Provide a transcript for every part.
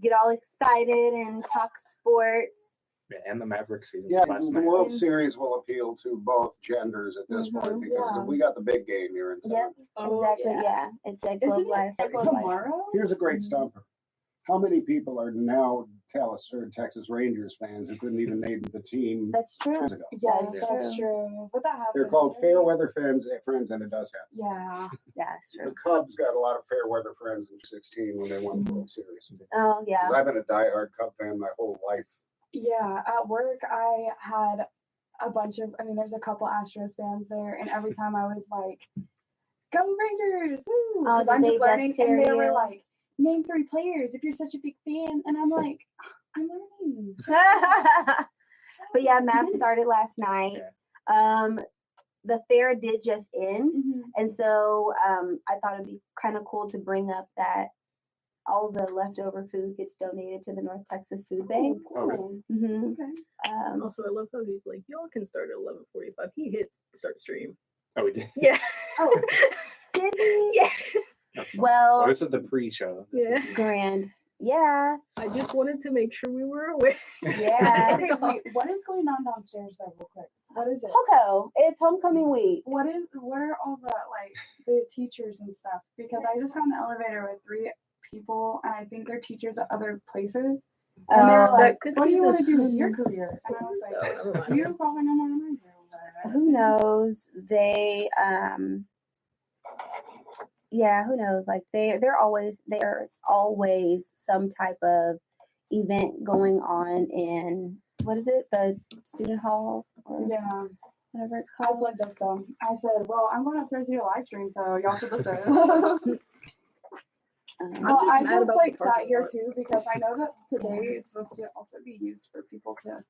get all excited and talk sports. Yeah, and the Mavericks season. Yeah, last the night. World Series will appeal to both genders at this point because we got the big game here in town. Yep, exactly. Yeah, it's like Globe Life. Tomorrow? Here's a great stumper. How many people are now Texas Rangers fans who couldn't even name the team? That's true. Years ago? Yes, that's true. But that happens. They're called fair weather friends, and it does happen. Yeah. Yeah, that's true. The Cubs got a lot of fair weather friends in '16 when they won the World Series. Oh, yeah. I've been a diehard Cub fan my whole life. Yeah, at work I had a bunch of, there's a couple Astros fans there, and every time I was like, "Go Rangers!" Woo! Oh, I'm just learning, and they were Cheerio. like, "Name 3 players if you're such a big fan," and I'm like, "I'm learning." But yeah, MAP started last night. Yeah. The fair did just end, Mhm. and so I thought it'd be kind of cool to bring up that all the leftover food gets donated to the North Texas Food Bank. Oh, really? Mm-hmm. Okay. Also, I love how he's like, y'all can start at 11:45. He hits start stream. Oh, we did. Yeah. Oh, did he? Yeah. That's fine. Well, Oh, this is the pre-show. Yeah. grand. Yeah. I just wanted to make sure we were aware. Yeah. Okay, wait, what is going on downstairs though, real quick? What is it? Coco, it's homecoming week. What are all the teachers and stuff? Because I just got in the elevator with 3 people, and I think they're teachers at other places. And they were like, that could "What do be you want to the- do with your career?" And I was Oh, like, never mind. "You probably know more than I do." Who knows? They yeah, who knows? Like there's always some type of event going on in what is it? The student hall or Yeah, whatever it's I called. plugged this though. I said, "Well, I'm going upstairs to do a live stream, so y'all should listen." Well, just I mad just about like the parking sat here lot. too because I know that today is supposed to also be used for people to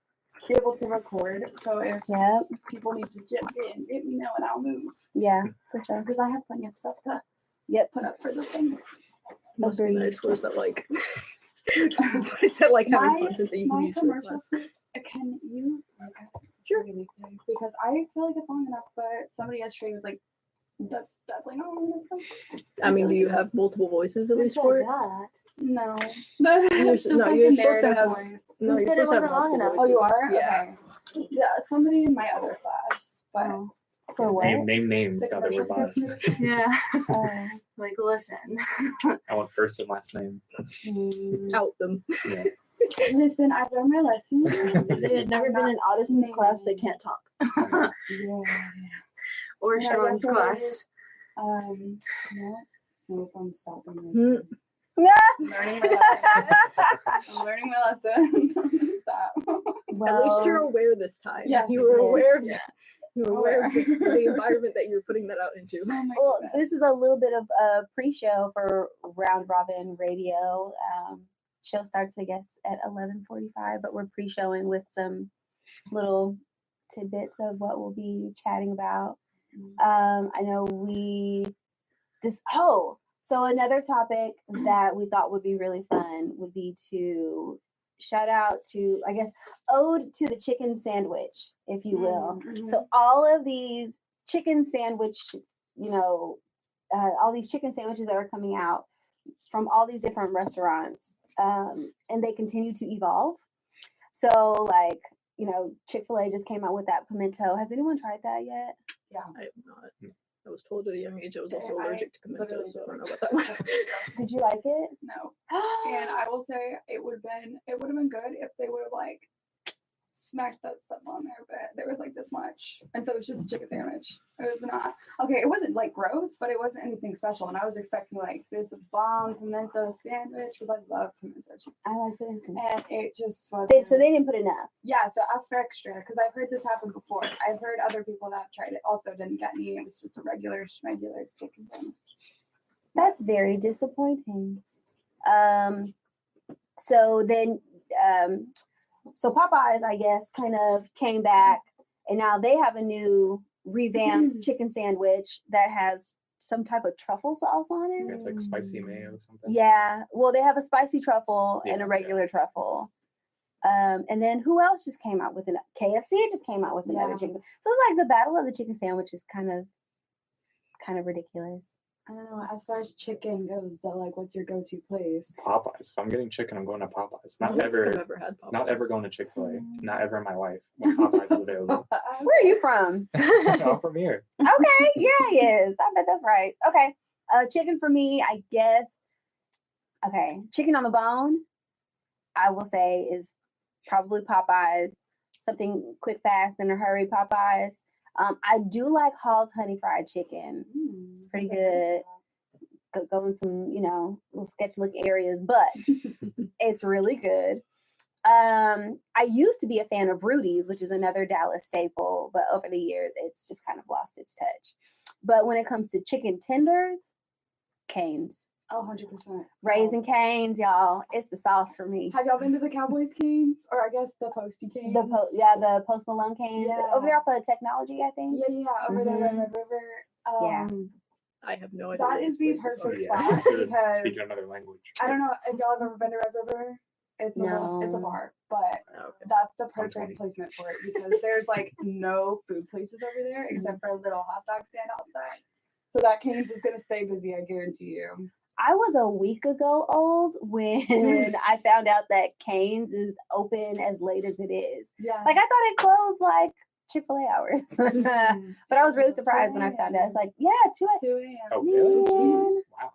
be able to record. So if Yep. people need to jump in, let me know and I'll move Yeah, for sure. because I have plenty of stuff to Yep. put up for this thing. Must be Agreed. nice was that like I said like having content that you can My use for commercial class. can you sure because I feel like it's long enough, but somebody yesterday was like, "That's definitely not long enough." I mean, do you have multiple voices at least for it? No, You're, It's just no, like you're a supposed to narrative have. voice. No, Who you're said it supposed to have wasn't long multiple enough? Oh, you voices. are? Yeah. Okay. Yeah, somebody in my other class, but For what? Name names the now that we're commercial bought. script. Yeah. Oh. Like, listen. I want first and last name. Out them. Yeah. Listen, I've done my lesson. They had never been in Audison's class, they can't talk. Yeah. Or Yeah, Sean's that's what I class. Yeah. Nope, I'm stopping. Hmm. I'm learning my lesson. I'm learning my lesson. Stop. At least you're aware this time. Yes. You were Yes. aware of Yeah. you were aware of the environment that you're putting that out into. Oh my Well, goodness. this is a little bit of a pre-show for Round Robin Radio. Show starts, I guess, at 11:45, but we're pre-showing with some little tidbits of what we'll be chatting about. I know we just so another topic that we thought would be really fun would be to shout out to, I guess, ode to the chicken sandwich, if you will. Mhm. So all of these chicken sandwich, all these chicken sandwiches that are coming out from all these different restaurants, and they continue to evolve. So like, Chick-fil-A just came out with that pimento. Has anyone tried that yet? I have not. I was told at a young age I was also I allergic to pimento, literally so I don't know don't about that one. Did you like it? No. And I will say it would have been good if they would have like smacked that stuff on there, but there was like this much. And so it was just a chicken sandwich. It was not okay, it wasn't like gross, but it wasn't anything special. And I was expecting like this bomb pimento sandwich because I love pimento cheese. I like it. And it just was So they didn't put enough. yeah, so ask for extra because I've heard this happen before. I've heard other people that have tried it also didn't get any. It was just a regular chicken sandwich. That's very disappointing. So then, so Popeyes, I guess, kind of came back, and now they have a new revamped chicken sandwich that has some type of truffle sauce on it. It's like spicy mayo or something. Yeah, well, they have a spicy truffle and Yeah, a regular truffle. And then who else just came out with KFC just came out with another Yeah. chicken. So it's like the battle of the chicken sandwich is kind of ridiculous. I don't know. As far as chicken goes, though, like, what's your go-to place? Popeyes. If I'm getting chicken, I'm going to Popeyes. I Not don't think ever. I've ever had Popeyes. Not ever going to Chick-fil-A. Not ever in my life when Popeyes is available. Where are you from? I'm from here. Okay, yeah, he is. I bet that's right. Okay, chicken for me, I guess. Okay, chicken on the bone, I will say is probably Popeyes. Something quick, fast, in a hurry, Popeyes. I do like Hall's honey fried chicken. It's pretty good. Go in some, little sketchy look areas, but it's really good. I used to be a fan of Rudy's, which is another Dallas staple, but over the years, it's just kind of lost its touch. But when it comes to chicken tenders, Cane's. Oh, 100%. Raising Cane's, y'all. It's the sauce for me. Have y'all been to the Cowboys Canes? Or I guess the Posty Canes? The Post Malone Cane's. Yeah. Over there off of Technology, I think. Yeah, over there by Red River. Yeah. I have no idea. That what is this the place perfect is. spot because Speaking another language. I don't know if y'all have ever been to Red River. It's a bar, but that's the perfect placement for it because there's like no food places over there except for a little hot dog stand outside. So that Cane's is gonna stay busy, I guarantee you. I was a week ago old when I found out that Cane's is open as late as it is. Yeah. Like I thought it closed like Chick-fil-A hours. But I was really surprised when I found out. It's like, 2 a.m. Oh, really? Man. Wow.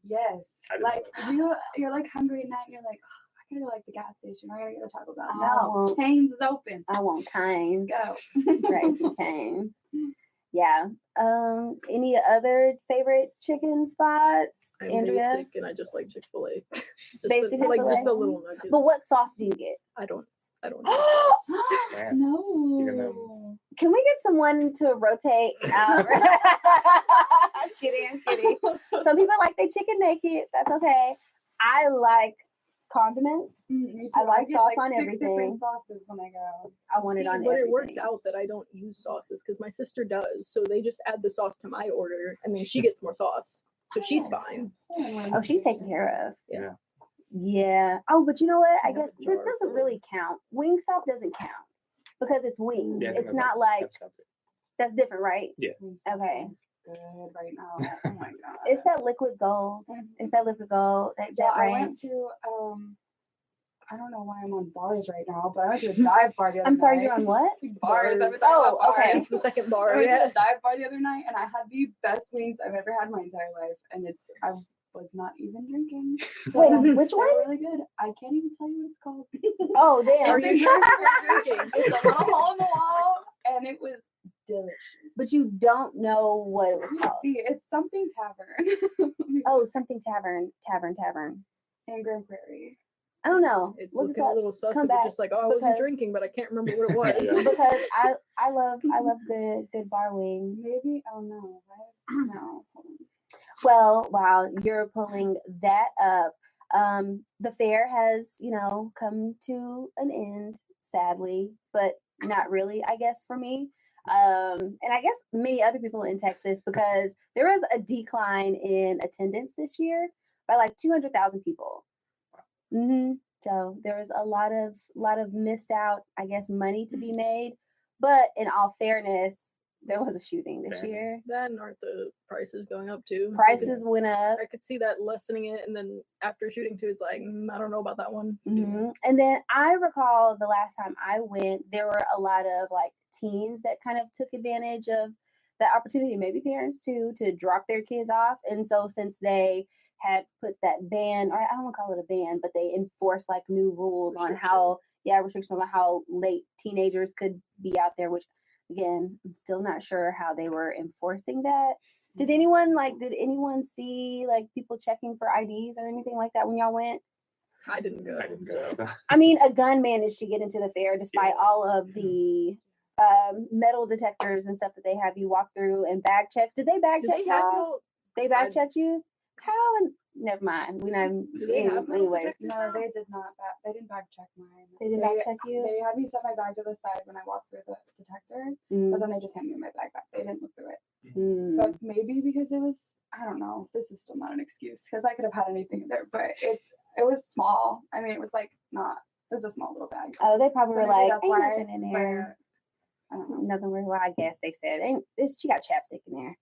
Yes. I didn't Like know you're like hungry at night and you're like, oh, I gotta go like the gas station. I gotta get a Taco Bell. Oh. No, Cane's is open. I want Cane's. Go. Raising Cane's. Yeah. Any other favorite chicken spots? I'm Andrea? basic and I just like Chick-fil-A. Basic like Chick-fil-A? just the little nuggets. But what sauce do you get? I don't Man. No. Even though- Can we get someone to rotate out? Kidding. Some people like their chicken naked. That's okay. I like condiments. Me too. I like get, sauce like, on 6 everything. different sauces when I go. I want it on but everything. it works out that I don't use sauces because my sister does. So they just add the sauce to my order and then she gets more sauce. So she's fine. Oh, she's taken care of. Yeah. Yeah. Oh, but you know what? I I have guess a this jar doesn't full. really count. Wingstop doesn't count because it's wings. Yeah, I think It's not like that's separate. that's different, right? Yeah. Okay. Good right now. Oh my god. It's that liquid gold. It's that liquid gold. That I went ranch. to I don't know why I'm on bars right now, but I went to a dive bar the other I'm sorry, night. you're on what? Bars. I've been talking Oh, about okay. bars. It's the second I bar. went to Yeah. a dive bar the other night, and I had the best wings I've ever had in my entire life, and I was not even drinking. So Wait, which they one? were really good. I can't even tell you what it's called. Oh, damn. Are you sure you're drinking? It's a little hole in the wall, and it was delicious. But you don't know what it was Let me called. see, it's something tavern. Oh, something tavern. In Grand Prairie. I don't know. It's Look us looking a up. little sus. Come It's back, just like, oh, I wasn't because- drinking, but I can't remember what it was. Yeah. Because I love good bar wings. Maybe. Oh no. No. Hold on. Well, while you're pulling that up, the fair has, come to an end, sadly, but not really, I guess, for me. And I guess many other people in Texas, because there was a decline in attendance this year by like 200,000 people. So there was a lot of missed out, I guess, money to be made. But in all fairness, there was a shooting this Fairness. year. Then aren't the prices going up too? Prices went up. I could see that lessening it, and then after shooting too, it's like I don't know about that one. And then I recall the last time I went, there were a lot of like teens that kind of took advantage of the opportunity, maybe parents too, to drop their kids off. And so since they had put that ban, or I don't want to call it a ban, but they enforced like new rules on restrictions on how late teenagers could be out there, which again, I'm still not sure how they were enforcing that. Did anyone see like people checking for IDs or anything like that when y'all went? I didn't go. I didn't go. So. I mean, a gun managed to get into the fair despite all of the metal detectors and stuff that they have you walk through and bag checks. Did they bag Do check they have y'all? y'all? They bag checked you? How? Never mind. We not Do they have metal anyway. detectors No, now? they did not. They didn't back check mine. They didn't back check you? They had me set my bag to the side when I walked through the detectors, but then they just handed me my bag back. They didn't look through it. But maybe because it was, I don't know. This is still not an excuse because I could have had anything in there, but it was small. I mean, it was like not. It was a small little bag. Oh, they probably So were maybe like, that's ain't why, nothing in there. I don't know. Nothing worth. Well, I guess they said ain't this. She got chapstick in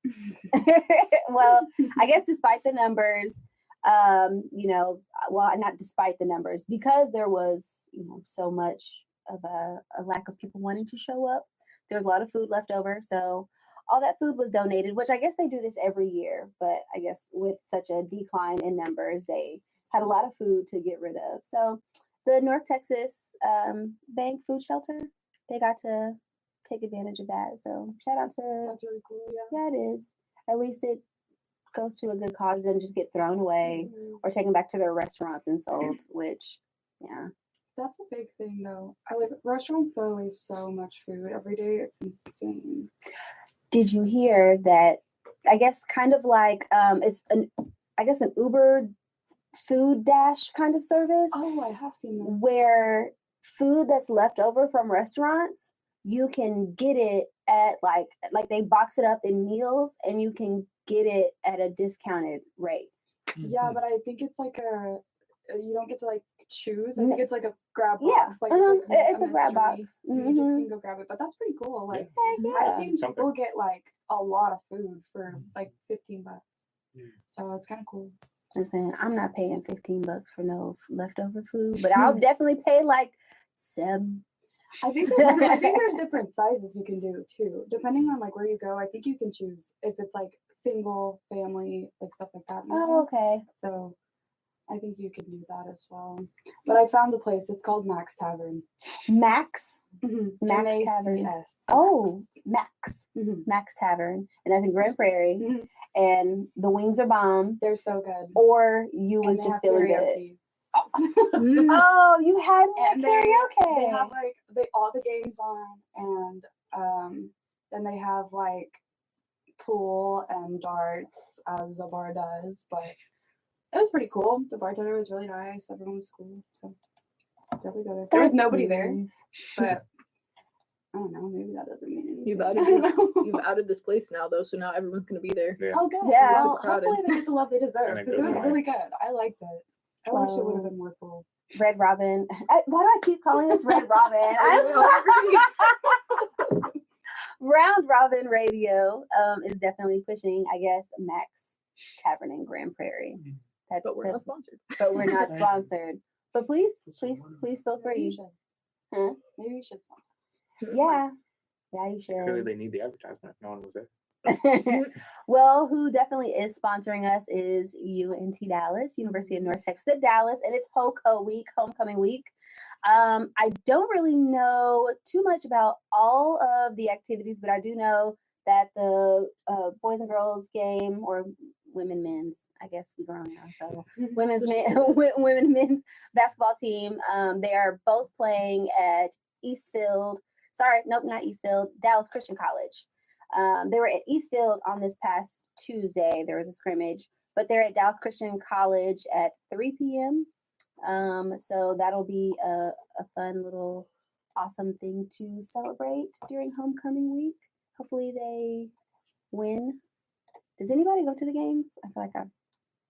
there. Well, I guess despite the numbers, well, not despite the numbers, because there was so much of a lack of people wanting to show up. There's a lot of food left over, so all that food was donated. Which I guess they do this every year, but I guess with such a decline in numbers, they had a lot of food to get rid of. So the North Texas Bank Food Shelter, they got to take advantage of that. So shout out to That's really cool. Yeah. yeah, it is. At least it goes to a good cause and just get thrown away Mhm. or taken back to their restaurants and sold. Which, yeah, That's a big thing, though. Restaurants throw away so much food every day. It's insane. did you hear that? I guess kind of like it's an Uber food dash kind of service. Oh, I have seen this. Where food that's left over from restaurants, you can get it at like they box it up in meals and you can get it at a discounted rate. Yeah, but I think it's like you don't get to like choose. I think it's like a grab box. Yeah, Like it's a grab box. You just can go grab it, but that's pretty cool. Like Heck yeah. I've seen Something. people get like a lot of food for like $15. So it's kind of cool. Listen, I'm not paying $15 for no leftover food, but I'll definitely pay like $7. I think there's different sizes you can do too, depending on like where you go. I think you can choose if it's like single family, like stuff like that. Oh, okay. So I think you can do that as well. But I found the place. It's called Max Tavern. Max Max Tavern. Tavern. Oh, Max. Mhm. Max Tavern. And that's in Grand Prairie. Mhm. And the wings are bomb. They're so good. Or you was And they just have feeling good. karaoke. Oh, you had me at And karaoke. they have like all the games on, and then they have like pool and darts as the bar does. But it was pretty cool. The bartender was really nice. Everyone was cool. So definitely go there. There was That's nobody there, nice. but I don't know. Maybe that doesn't mean anything. You've I outed, don't know. you've outed this place now, though, so now everyone's gonna be there. Yeah. Oh, good. Yeah. Well, Super crowded. hopefully they get the love they deserve And a because good it was time. really good. I liked it. I wish it would have Well, been more full. Red Robin. Why do I keep calling this Red Robin? Round Robin Radio is definitely pushing, I guess, Max Tavern in Grand Prairie. But we're not sponsored. But we're not sponsored. But please feel Maybe you free. should. Huh? Maybe you should sponsor. Yeah. Yeah, you Clearly, should. they need the advertisement. No one was there. Well, who definitely is sponsoring us is UNT Dallas, University of North Texas at Dallas, and it's HOCO week, homecoming week. I don't really know too much about all of the activities, but I do know that the boys and girls game, or women men's, I guess we're grown now, so women men's basketball team, they are both playing at Dallas Christian College. They were at Eastfield on this past Tuesday. There was a scrimmage, but they're at Dallas Christian College at 3 p.m. So that'll be a fun little awesome thing to celebrate during homecoming week. Hopefully they win. Does anybody go to the games? I feel like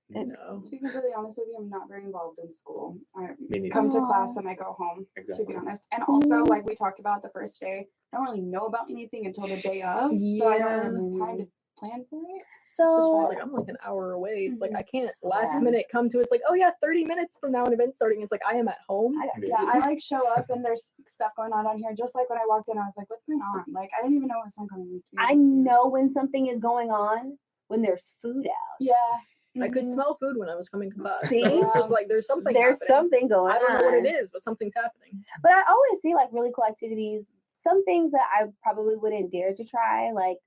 No. To be completely honest with you, I'm not very involved in school. I Me neither. come to Aw. class and I go home, to Exactly. be honest. And also, like we talked about the first day, I don't really know about anything until the day of. So I don't have time to plan for it. so. Like I'm like an hour away. It's like I can't Yeah. last minute come to. It's like, oh yeah, 30 minutes from now an event's starting. It's like I am at home. I like show up and there's stuff going on down here. Just like when I walked in, I was like, what's going on? Like I didn't even know it was homecoming week. I know when something is going on when there's food out. Yeah. I could Mhm. smell food when I was coming to class. See? So it's just like there's something. There's happening. something going on. I don't know what it is, but something's happening. But I always see like really cool activities. Some things that I probably wouldn't dare to try, like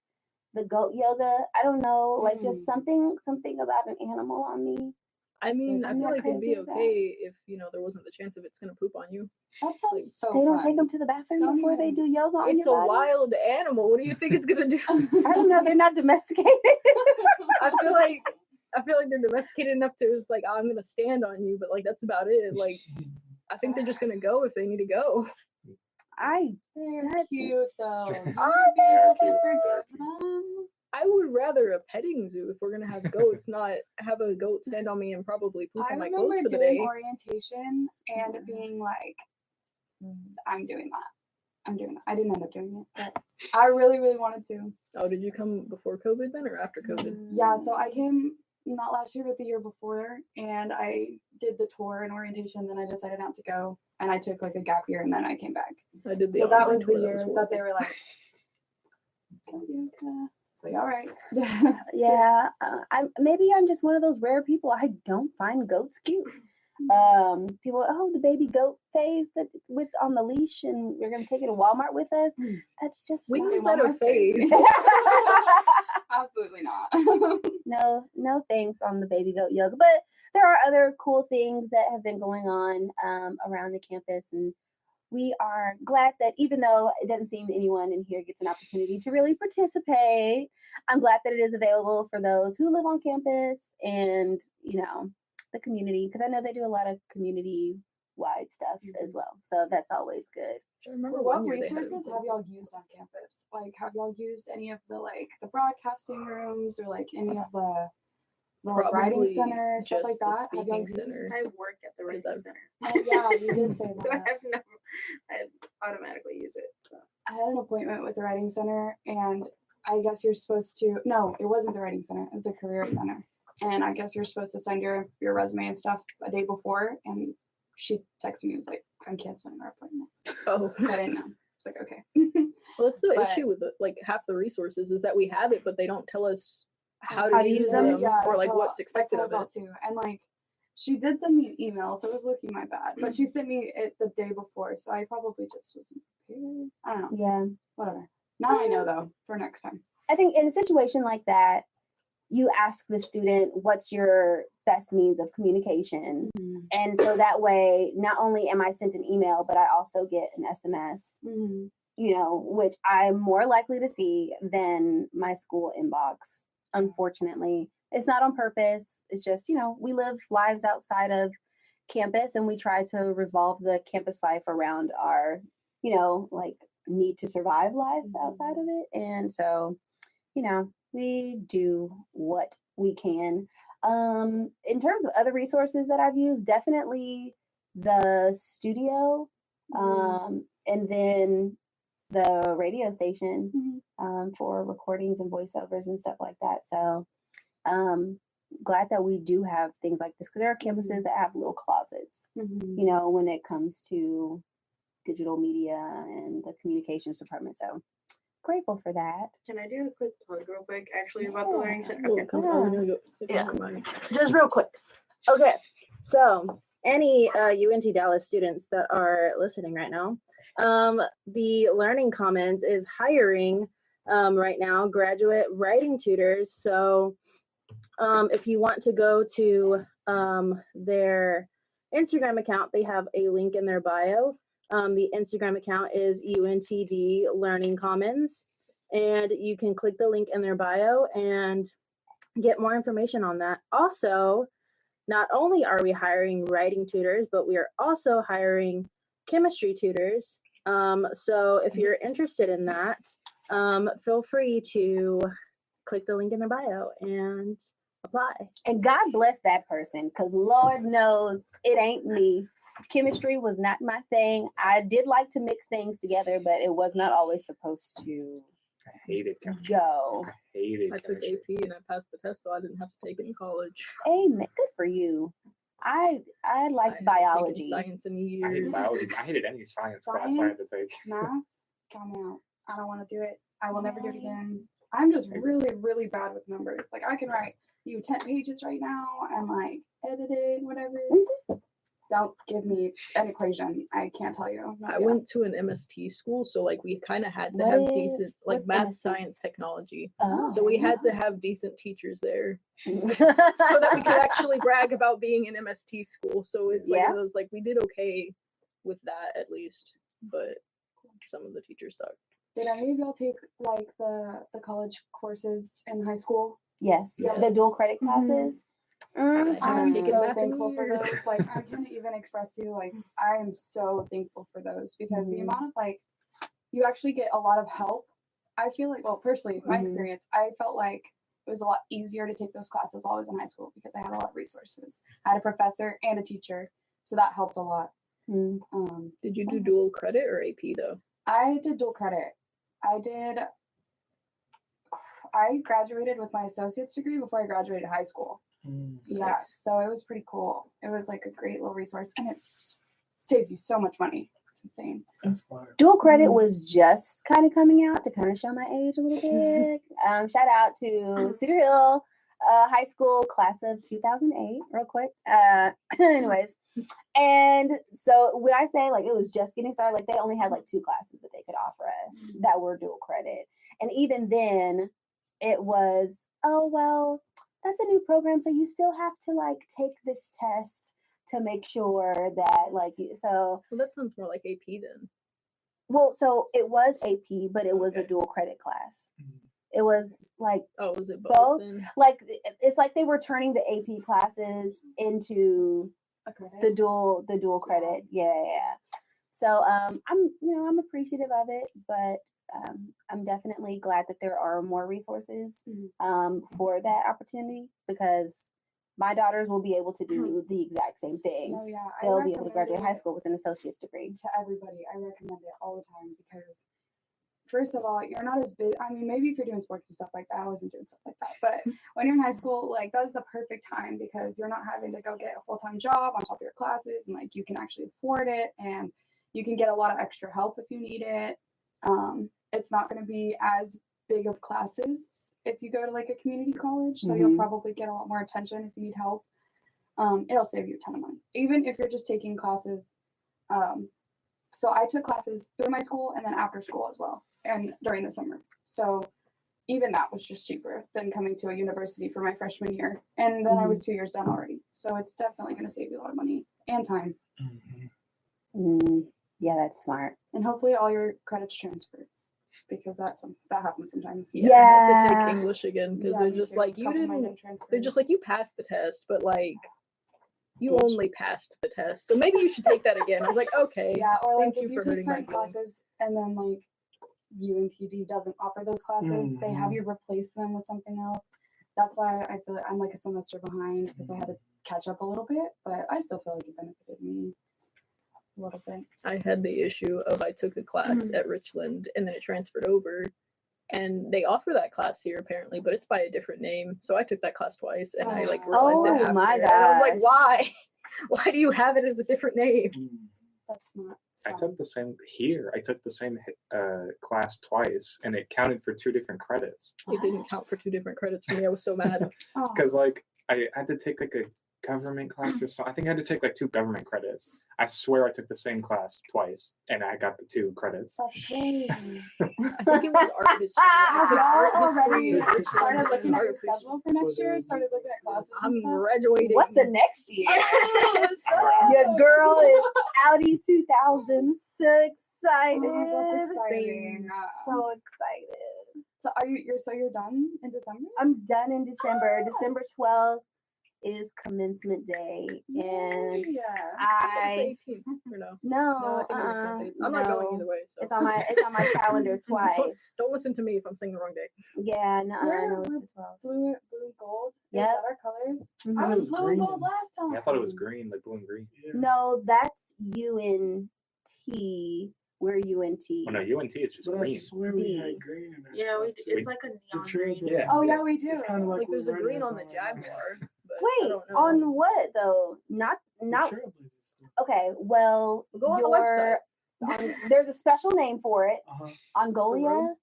the goat yoga. I don't know, like just something about an animal on me. I mean, I I'm feel not like it'd crazy be with that. okay if there wasn't the chance of it's gonna poop on you. That sounds so They don't fun. take them to the bathroom Don't before they even- do yoga on It's a your body. wild animal. What do you think it's gonna do? I don't know. They're not domesticated. I feel like they're domesticated enough to just like, oh, I'm gonna stand on you, but like that's about it. Like I think they're just gonna go if they need to go. They're cute though. Are You'd be able to forgive them. I would rather a petting zoo if we're gonna have goats, not have a goat stand on me and probably poop I on my clothes remember for the doing day. orientation and being like, I'm doing that. I'm doing that. I didn't end up doing it, but I really, really wanted to. Oh, did you come before COVID then or after COVID? Yeah, so I came not last year, but the year before, and I did the tour and orientation. Then I decided not to go, and I took like a gap year, and then I came back. I did the So that online was the tour, year that horrible. they were like, like, all right. Yeah, I'm just one of those rare people. I don't find goats cute. People, oh, the baby goat phase that with on the leash, and we're gonna take it to Walmart with us. That's just We not use that a phase. Absolutely not. no thanks on the baby goat yoga. But there are other cool things that have been going on around the campus, and we are glad that even though it doesn't seem anyone in here gets an opportunity to really participate, I'm glad that it is available for those who live on campus and, the community, because I know they do a lot of community-wide stuff as well. So that's always good. I remember What one year they had resources have y'all used on campus? Like, have y'all used any of the broadcasting rooms or like any of the writing Probably center stuff just like the that? Have y'all speaking used? center. I work at the writing that- center. Oh yeah, you did say So that. I automatically use it. So. I had an appointment with the writing center, and I guess you're supposed to. No, it wasn't the writing center. It was the career center. And I guess you're supposed to send your resume and stuff a day before. And she texted me and was like, "I'm canceling our appointment." Oh, So I didn't know. It's like, okay. well, that's the But- issue with half the resources is that we have it, but they don't tell us how How to use them Yeah, or that's how- what's expected that's of how I it. felt too. And like, she did send me an email, so it was looking my bad. But she sent me it the day before, so I probably just wasn't prepared. I don't know. Yeah. Whatever. Now I know though for next time. I think in a situation like that, you ask the student, what's your best means of communication? And so that way, not only am I sent an email, but I also get an SMS, which I'm more likely to see than my school inbox, unfortunately. It's not on purpose. It's just, we live lives outside of campus, and we try to revolve the campus life around our, need to survive life outside of it. And so, we do what we can. In terms of other resources that I've used, definitely the studio, and then the radio station for recordings and voiceovers and stuff like that. So glad that we do have things like this, because there are campuses that have little closets, when it comes to digital media and the communications department. So grateful for that. Can I do a quick plug real quick actually about the learning center? Well, Okay. I'm gonna go stick Yeah. on mine. Just real quick. Okay. So any UNT Dallas students that are listening right now, the Learning Commons is hiring right now graduate writing tutors. So if you want to go to their Instagram account, they have a link in their bio. The Instagram account is UNTD Learning Commons, and you can click the link in their bio and get more information on that. Also, not only are we hiring writing tutors, but we are also hiring chemistry tutors. So if you're interested in that, feel free to click the link in their bio and apply. And God bless that person, because Lord knows it ain't me. Chemistry was not my thing. I did like to mix things together, but it was not always supposed to I hated chemistry. go. I hated I took chemistry. AP and I passed the test, so I didn't have to take it in college. Amen. Good for you. I liked I haven't taken biology. science in I years. hated biology. I hated any science class I had to take. Math, count me out. I don't want to do it. I will never do it again. I'm just really, really bad with numbers. Like, I can write you 10 pages right now and edit it, whatever. Don't give me an equation. I can't tell you. I went to an MST school, so we kind of had to What have is- decent what's math, MST? science, technology. Oh. So we had to have decent teachers there so that we could actually brag about being an MST school. So it's Yeah. it was we did okay with that at least, but some of the teachers sucked. Did any of y'all take the college courses in high school? Yes. Yes. The dual credit Mhm. classes. I haven't I'm taken so math in thankful for years. those. I can't even express to you. I am so thankful for those, because the Mhm. amount of you actually get a lot of help. I feel personally, my Mhm. experience, I felt like it was a lot easier to take those classes while I was in high school, because I had a lot of resources. I had a professor and a teacher, so that helped a lot. Mm. Did you do dual credit or AP though? I did dual credit. I graduated with my associate's degree before I graduated high school. Yeah, so it was pretty cool. It was like a great little resource, and it saves you so much money. It's insane. Dual credit was just kind of coming out to kind of show my age a little bit. Shout out to Cedar Hill High School class of 2008, real quick. Anyways, and so when I say like it was just getting started, like they only had like 2 classes that they could offer us that were dual credit, and even then, it was, oh well, that's a new program, so you still have to like take this test to make sure that like you. So Well, that sounds more like AP then. well, so it was AP, but it was a dual credit class. It was like Oh, was it both? both? Then? like it's like they were turning the AP classes into the dual credit. Yeah. So I'm appreciative of it, but I'm definitely glad that there are more resources for that opportunity, because my daughters will be able to do the exact same thing. Oh yeah, They'll be able to graduate high school with an associate's degree. To everybody. I recommend it all the time because, first of all, you're not as busy. I mean, maybe if you're doing sports and stuff like that, I wasn't doing stuff like that. But when you're in high school, like that's the perfect time because you're not having to go get a full-time job on top of your classes, and like you can actually afford it, and you can get a lot of extra help if you need it. It's not going to be as big of classes if you go to like a community college, so you'll probably get a lot more attention if you need help. It'll save you a ton of money, even if you're just taking classes. So I took classes through my school and then after school as well, and during the summer. So even that was just cheaper than coming to a university for my freshman year, and then I was 2 years done already. So it's definitely going to save you a lot of money and time, Yeah, that's smart. and hopefully all your credits transfer, because that happens sometimes. Yeah, I had to Yeah. take English again because Yeah, they're me just too. like you Couple of mine didn't. transfer. They're just like you passed the test, but like you Did you? only passed the test, so maybe you should take that again. I was like, okay. Yeah, or like Thank if you you for take hurting my certain feelings. classes and then like UNTD doesn't offer those classes, they have you replace them with something else. That's why I feel like I'm like a semester behind because I had to catch up a little bit, but I still feel like it benefited me a little bit. I had the issue of I took a class at Richland and then it transferred over, and they offer that class here apparently, but it's by a different name. So I took that class twice, and I like realized it Oh after. my And I was like, gosh. why? Why do you have it as a different name? That's not I fun. took the same here. I took the same class twice, and it counted for 2 different credits. It didn't count for 2 different credits for me. I was so mad. Oh, Because like I had to take like a government class or something. I think I had to take like 2 government credits. I swear I took the same class twice, and I got the 2 credits. that's crazy. I think it was art history. I Have took y'all art already history at Richland started and looking at art your schedule for next year? Started looking at classes and I'm stuff? graduating. What's the next year? Oh, Your girl is Audi 2000. So excited. Oh, that's exciting. So excited. So you're done in December? I'm done in December. December 12th is commencement day, and yeah. I It's the 18th, or no? no, No, I think it was the 18th. I'm not going either way. So. It's on my calendar twice. Don't listen to me if I'm saying the wrong day. Yeah, no, We're- no, it's we're the 12th. Blue and gold. Yep. Is that our colors? I Mhm. was blue and gold last time. Yeah, I thought it was green, like blue and green. No, that's UNT. We're UNT. Oh no, UNT is just But I green. swear we D. had green in our Yeah, stuff, too. it's like a neon green. trailblazer. Oh yeah, we do. It's kind of like Like there's a we're green running on the from, Jaguar. But I Wait, don't know. on what though? Not. the trailblazer stuff. Okay. Well, Go on the website. there's a special name for it. Angolia.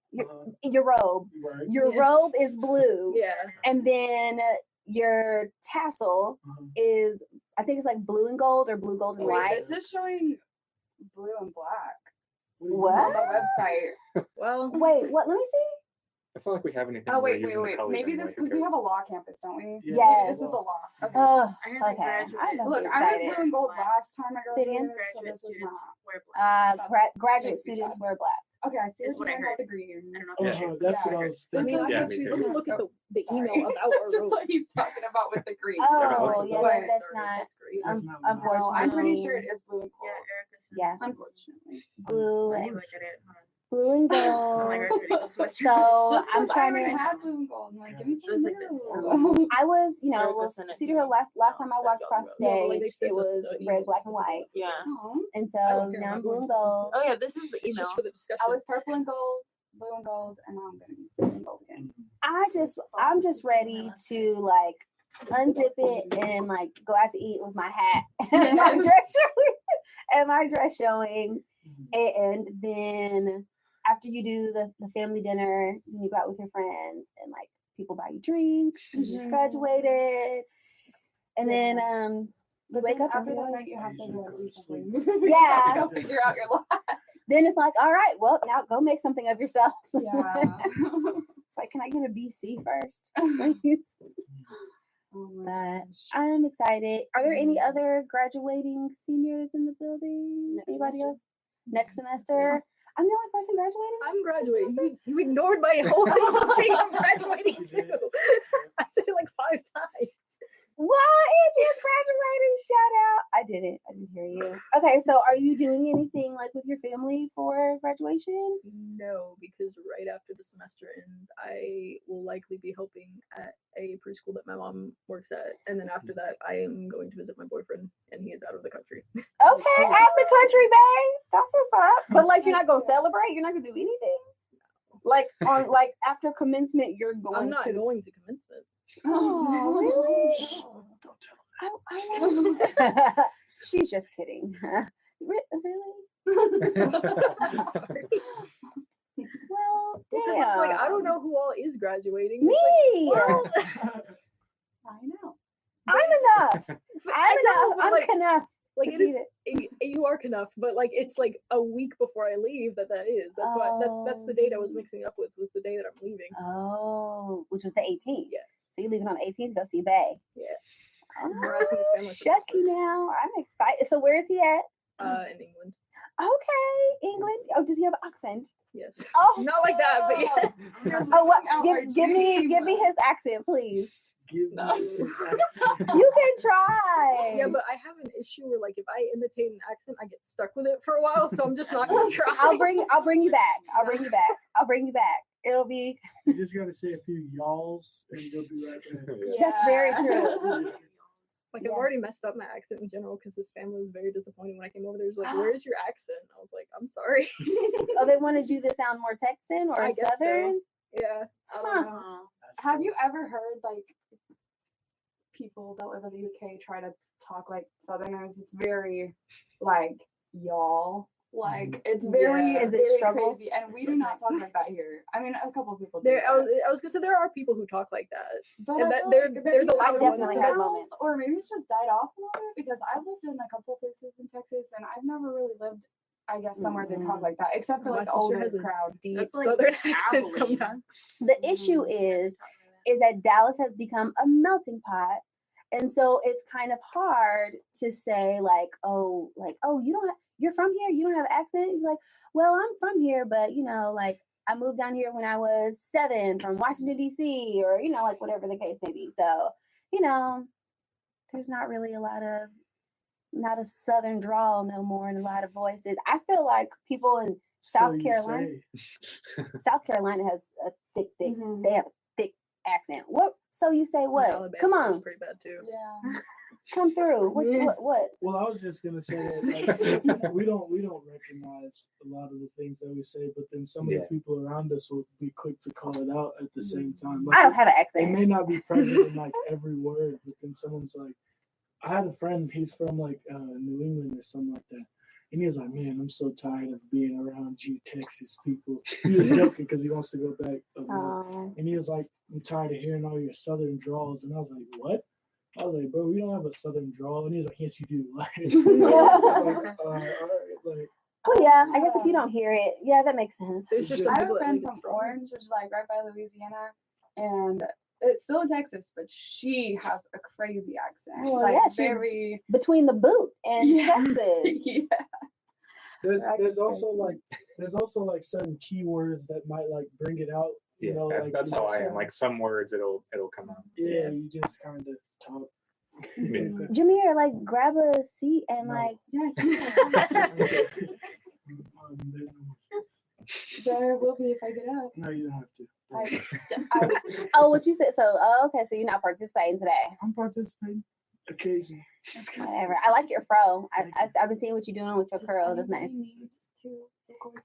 Your robe. Right. Your Yeah. robe is blue, Yeah. and then your tassel is, I think it's like blue and gold or blue, gold and Wait, white. this is showing blue and black What? on the website. Well, Wait, what? Let me see. It's not like we have anything. Oh where wait. we're using the colors Maybe anyway, this who because we have a cares? law campus, don't we? Yeah, Yes. This is the law. Okay. Oh, I had to okay. graduate. I'm Look, so I was excited. blue and gold last time I Say it again? graduated, so Graduate this is students not. wear black. Graduate makes me students sad. wear black. Okay, I see Is what what I you're about heard. the green. I don't know. Yeah. That's Yeah. what I was I mean, thinking. I Yeah, have me to too. let me look at the email Sorry. about our This is road. what he's talking about with the green. Oh, like yeah, that. that's not. That's great. That's not No, Unfortunately, I'm pretty sure it is blue and Yeah, gold. Erica said. Yeah. Unfortunately. Blue, Let me look at it. Hold on. blue blue and Oh my gold. God, reading this semester. So Just I'm 'cause trying I already to. had blue and gold. I'm like, give me I was some like this. new. I was, you know, Erica well, sent it to see to her me. last time I walked across the No, but, like, they stage, sent it us was the red, emails black, and and stuff. white, Yeah. Oh, and I so don't care, now I'm I'm blue going and to the gold. Oh yeah, this is the It's email. just for the discussion. I was purple and gold, blue and gold, and now I'm gonna be blue and gold again. I'm just ready to like unzip it and like go out to eat with my hat and my dress showing and my dress showing, and then after you do the family dinner, then you go out with your friends and like people buy you drinks. You just graduated, and then you But wake then up and after that realize, night, you have to like do something. Yeah. Go figure out your life. then it's like, all right, well now go make something of yourself. Yeah. It's like, can I get a BC first, please? Oh my But gosh. I'm excited. Are there any other graduating seniors in the building? Next Anybody semester. else? Next semester? I'm the only person graduating. I'm graduating. You ignored my whole thing saying I'm graduating too. I said it like 5 times. What? Andrea's graduating. Shout out. I didn't hear you. Okay, so are you doing anything like with your family for graduation? No, because right after the semester ends, I will likely be helping at a preschool that my mom works at. And then after that, I am going to visit my boyfriend, and he is out of the country. Okay, out the country, babe. That's what's up. But like, you're not gonna celebrate. You're not gonna do anything. Like on like after commencement, you're going I'm not to. going to commencement. Oh, really? Don't tell I want. She's just kidding. Really? Well, Because damn. it's like, I don't know who all is graduating. Me. It's like, well, I know. I'm enough. but I'm I know, enough. but, I'm like, enough. like to it be is. there. You are enough, but like it's like a week before I leave that is. That's why that's the date I was mixing up with, was the day that I'm leaving. Oh, which was the 18th. Yes. So you're leaving on the 18th to go see Bay. Yeah. Oh, We're asking his family for shucky now. I'm excited. So where is he at? In England. Okay, England. Oh, does he have an accent? Yes. Oh, Not like that, but yeah. Oh, what? Give me his accent, please. Give No. me his You can try. Yeah, but I have an issue where like if I imitate an accent, I get stuck with it for a while, so I'm just not gonna try. I'll bring you back. I'll bring you back. It'll be. You just gotta say a few y'alls and you'll be right there. That's very true. Like Yeah. I've already messed up my accent in general because his family was very disappointed when I came over there. It was like, Ah. "Where's your accent?" I was like, "I'm sorry." Oh, they wanted you to sound more Texan or I guess so. Southern. Yeah. I Huh. don't know. Have you ever heard like people that live in the UK try to talk like Southerners? It's very like y'all. Like it's very Yeah. Is it very struggle? crazy, and we do not talk like that here. I mean, a couple of people do. There, I but- was gonna say there are people who talk like that. But And I that feel they're- like they're the I loud definitely ones. have moments. Or maybe it's just died off a little bit because I've lived in a couple places in Texas and I've never really lived, I guess, somewhere they talk like that, except for My like the sister older has a crowd. deep That's like Southern accent Abilene. sometimes. The issue is that Dallas has become a melting pot. And so it's kind of hard to say oh, you're from here, you don't have an accent. You're like, well, I'm from here, but like I moved down here when I was 7 from Washington, D.C., or, like whatever the case may be. So, there's not really not a Southern drawl no more and a lot of voices. I feel like people in South Carolina has a thick, Mhm. they have a thick accent. What? So you say what? Alabama Come is on, pretty bad too. Yeah. come through. What? Well, I was just gonna say that like, we don't recognize a lot of the things that we say, but then some of Yeah. the people around us will be quick to call it out at the same time. I don't Like, have an it accent. may not be present in like every word, but then someone's like, I had a friend, he's from like New England or something like that. And he was like, man, I'm so tired of being around you Texas people. He was joking because he wants to go back up north. And he was like, I'm tired of hearing all your Southern drawls. And I was like, what? I was like, bro, we don't have a Southern drawl. And he's like, yes, you do. Like, I was like, all right, like, Well, yeah. I guess if you don't hear it, yeah, that makes sense. There's just Just- I some have people a that friend make it from strong. Orange, which is like right by Louisiana, and it's still in Texas, but she has a crazy accent. Well, like yeah, she's very between the boot and Yeah. Texas. yeah. there's That's also crazy. like certain keywords that might like bring it out. You Yeah, know, that's like, how I am. Like some words, it'll come out. yeah, you just kind of talk. Yeah. Jameer, like grab a seat and No. like Yeah, There's no There will be if I get up. No, you don't have to. Oh, what you said. So, okay, so you're not participating today. I'm participating occasionally. Whatever. I like your fro. I've been seeing what you're doing with your curls. That's nice.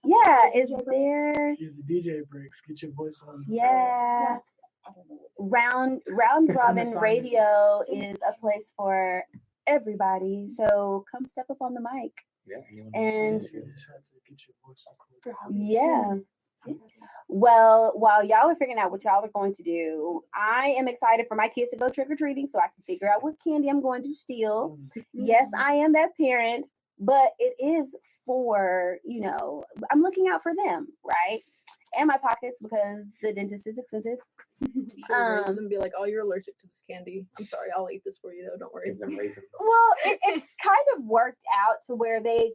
Yeah, is there? Yeah, the DJ breaks. Get your voice on. Yeah. Round Robin assignment. Radio is a place for everybody. So come step up on the mic. Yeah. And You just have to get your voice on. yeah. Well, while y'all are figuring out what y'all are going to do, I am excited for my kids to go trick or treating so I can figure out what candy I'm going to steal. Yes, I am that parent, but it is for, I'm looking out for them, right? And my pockets because the dentist is expensive. And be like, oh, you're allergic to this candy. I'm sorry, I'll eat this for you though. Don't worry. Give them raisins. Well, it's kind of worked out to where they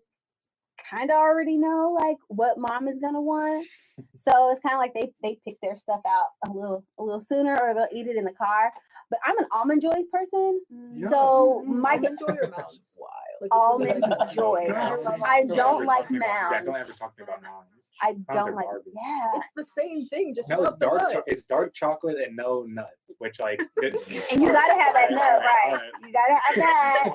kind of already know like what mom is gonna want. So it's kind of like they pick their stuff out a little sooner, or they'll eat it in the car. But I'm an Almond Joy person, so my Almond Joy or Mounds? Like, Almond Joy. I don't like Yeah, don't Mounds. ever talk to me about Mounds. I Mounds don't are like. garbage. Yeah. It's the same thing, just No, it's without the dark. nut. It's dark chocolate and no nuts, which like. And you gotta have that nut, right? You gotta have that.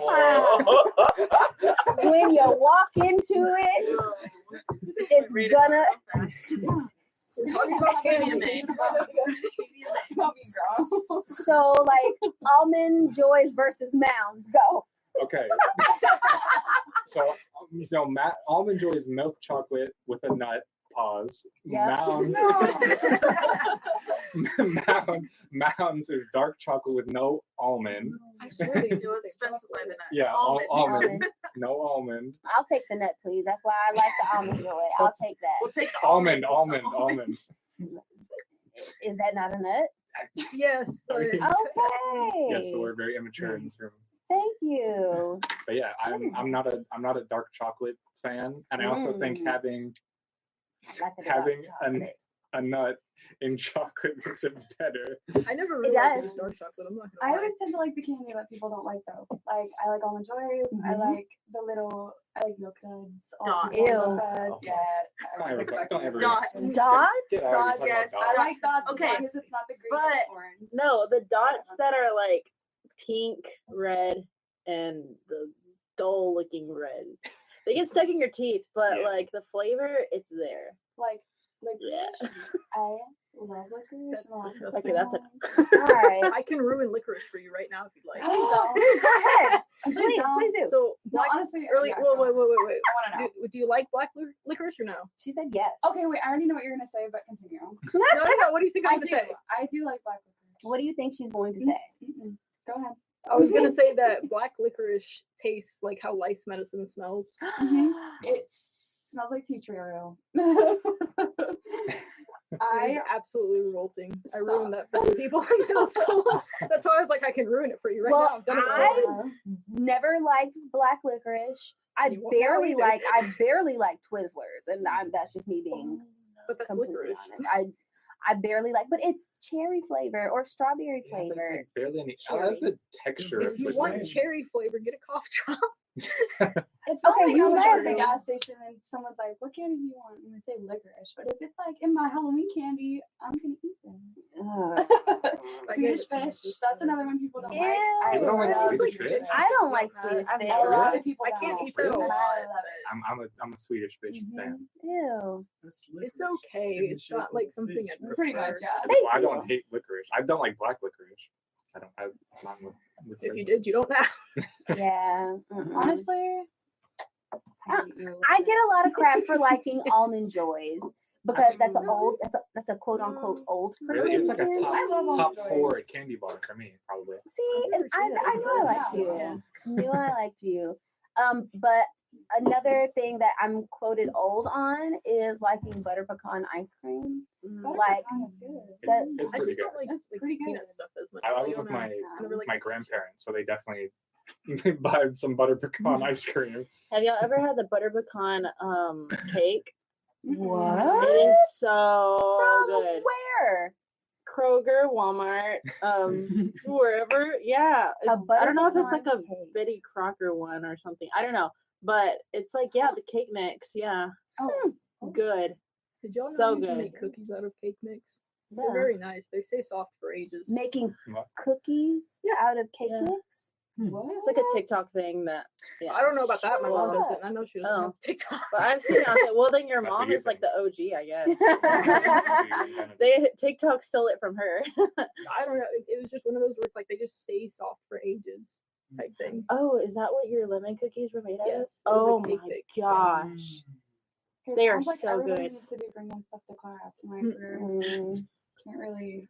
When you walk into it, it's gonna. We're talking about candy. So like Almond Joys versus Mounds. Go. Okay. So Almond Joy is milk chocolate with a nut. Pause. Yep. Mounds is dark chocolate with no almond. I swear they do it. Specify the nut. Yeah, Almond. almond. No almond. I'll take the nut, please. That's why I like the Almond Joy. I'll take that. We'll take the Almond. Is that not a nut? Yes. But Okay. Yes, but we're very immature in this room. Thank you. But yeah, I'm not a dark chocolate fan, and I also think having a nut in chocolate makes it better. I never It realized does. it's dark chocolate. I'm not I gonna lie. always tend to like the candy that people don't like though. Like I like Almond Joys. I like the little. I like Milk Duds. Dots. Ew. Milk Duds. Okay. Yeah. Don't ever. Dots. Dots? Get out of here, talking Yes, about I dots. like dots. Okay, As long as it's not the green or but- the orange. No, the dots that are like pink, red, and the dull looking red. They get stuck in your teeth, but Yeah. like the flavor, it's there. Like Yeah. I love licorice. That's and I like disgusting. Okay, that's it. All right. I can ruin licorice for you right now if you'd like. Please go ahead. Please do. So No, black. honestly, Early. yeah, Wait. I want to know. Do you like black licorice or no? She said yes. Okay, wait. I already know what you're gonna say, but continue. No. What do you think I'm I gonna do. say? I do like black licorice. What do you think she's going to say? Mm-mm. Go ahead. I was gonna say that black licorice tastes like how lice medicine smells. It smells like tea tree oil. I absolutely revolting. I ruined that for people in middle school. That's why I was like, I can ruin it for you right Well, now. I've done it I- before. Never liked black licorice. I You won't now either. barely like Twizzlers, and that's just me being But that's completely licorice. honest. I barely like, but it's cherry flavor or strawberry Yeah, but it's, flavor. like, barely any. I like the texture of If you Twizzlers. want cherry flavor, get a cough drop. It's not Okay, like you I was let at the me. gas station and someone's like, "What candy do you want?" And I say licorice. But if it's like in my Halloween candy, I'm gonna eat them. Ugh. I Swedish get it. fish. That's another one people don't Ew. like. People don't like love Swedish fish? I don't like Swedish I've fish. met a lot of people I that can't don't, eat that a and lot. I love it. I'm a Swedish fish fan. Ew. That's It's licorice okay. in the It's shape not of like a something fish. I'd Pretty prefer. much, yeah. Thank I you. don't hate licorice. I don't like black licorice. I'm not with If you did, you don't now. Yeah. mm-mm. Honestly, I get a lot of crap for liking Almond Joys because that's an old that's a quote unquote old person. Really, it's like a candy. I love top Almond 4 Joys. at candy bar for me, probably. See, and I knew I liked you. Yeah. Knew I liked you. But another thing that I'm quoted old on is liking butter pecan ice cream. Like that. It's I pretty just good. don't like, That's like pretty peanut good. stuff as much. I I live don't with know. my I never really my got that grandparents, so they definitely buy some butter pecan ice cream. Have y'all ever had the butter pecan cake? What? It is so From good. where? Kroger, Walmart, wherever. Yeah. A It's- I don't know if it's like butter a pecan cake. Betty Crocker one or something. I don't know. But it's like, yeah, the cake mix. Yeah. Oh, Good. Did y'all know So you can good. make cookies out of cake mix? Yeah. They're very nice. They stay soft for ages. Making What? cookies out of cake Yeah. mix. What? It's like a TikTok thing that. Yeah. I don't know about that. My mom Shut does it. up. And I know she doesn't Oh. have TikTok. But I've seen it. I was like, well, then your That's what mom you is like think. the OG, I guess. Invented They TikTok stole it from her. I don't know. It was just one of those where it's like they just stay soft for ages type thing. Oh, is that what your lemon cookies were made out of? Yes, it was Oh like cake my mix. gosh. Okay, They are sounds like so everybody good. needs to be bringing stuff to class. And I Mm. can't really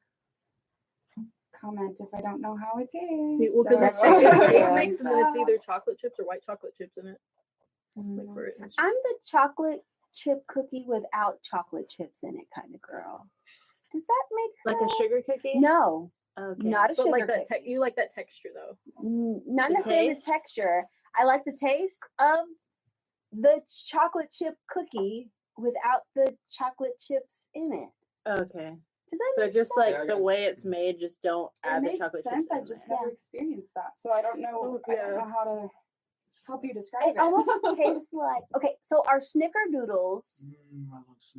comment if I don't know how it Well, tastes. because That's it's true. cake Yeah. mix and then it's either chocolate chips or white chocolate chips in it. Like Mm. for it. I'm the chocolate chip cookie without chocolate chips in it kind of girl. Does that make Like sense? a sugar cookie? No, Okay. not a But sugar like that, cookie. you like that texture though. Not The necessarily taste? the texture. I like the taste of the chocolate chip cookie without the chocolate chips in it. Okay. Does that So make just sense? like Yeah, I the got it. way it's made, just don't It add the makes chocolate sense. chips I've in just there. never experienced that, so I don't know. I don't Yeah. know how to help you describe It almost tastes like, okay, so our snickerdoodles,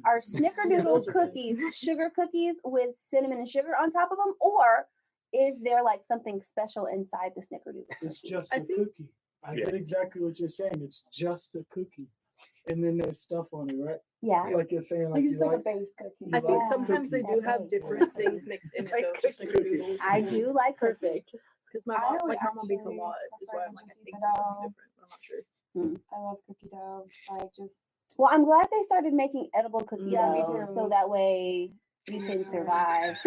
are snickerdoodle Those are good. cookies sugar cookies with cinnamon and sugar on top of them, or is there like something special inside the snickerdoodle It's cookie? just I a think- cookie. I Yeah. get exactly what you're saying. It's just a cookie. And then there's stuff on it, right? Yeah. Like you're saying, Like like it's you like a like. base cookie. You I think Yeah. sometimes they That do have base. different things mixed in it Like though. cookie. Snickerdoodles. I do like cookie. Perfect. Because my I mom, would like my mom makes a actually lot. Is prefer why to I'm like, I just eat think the there's something dough. different, but I'm not sure. I love cookie dough. Like just Well, I'm glad they started making edible cookie Yeah, me dough, too. so that way you can survive.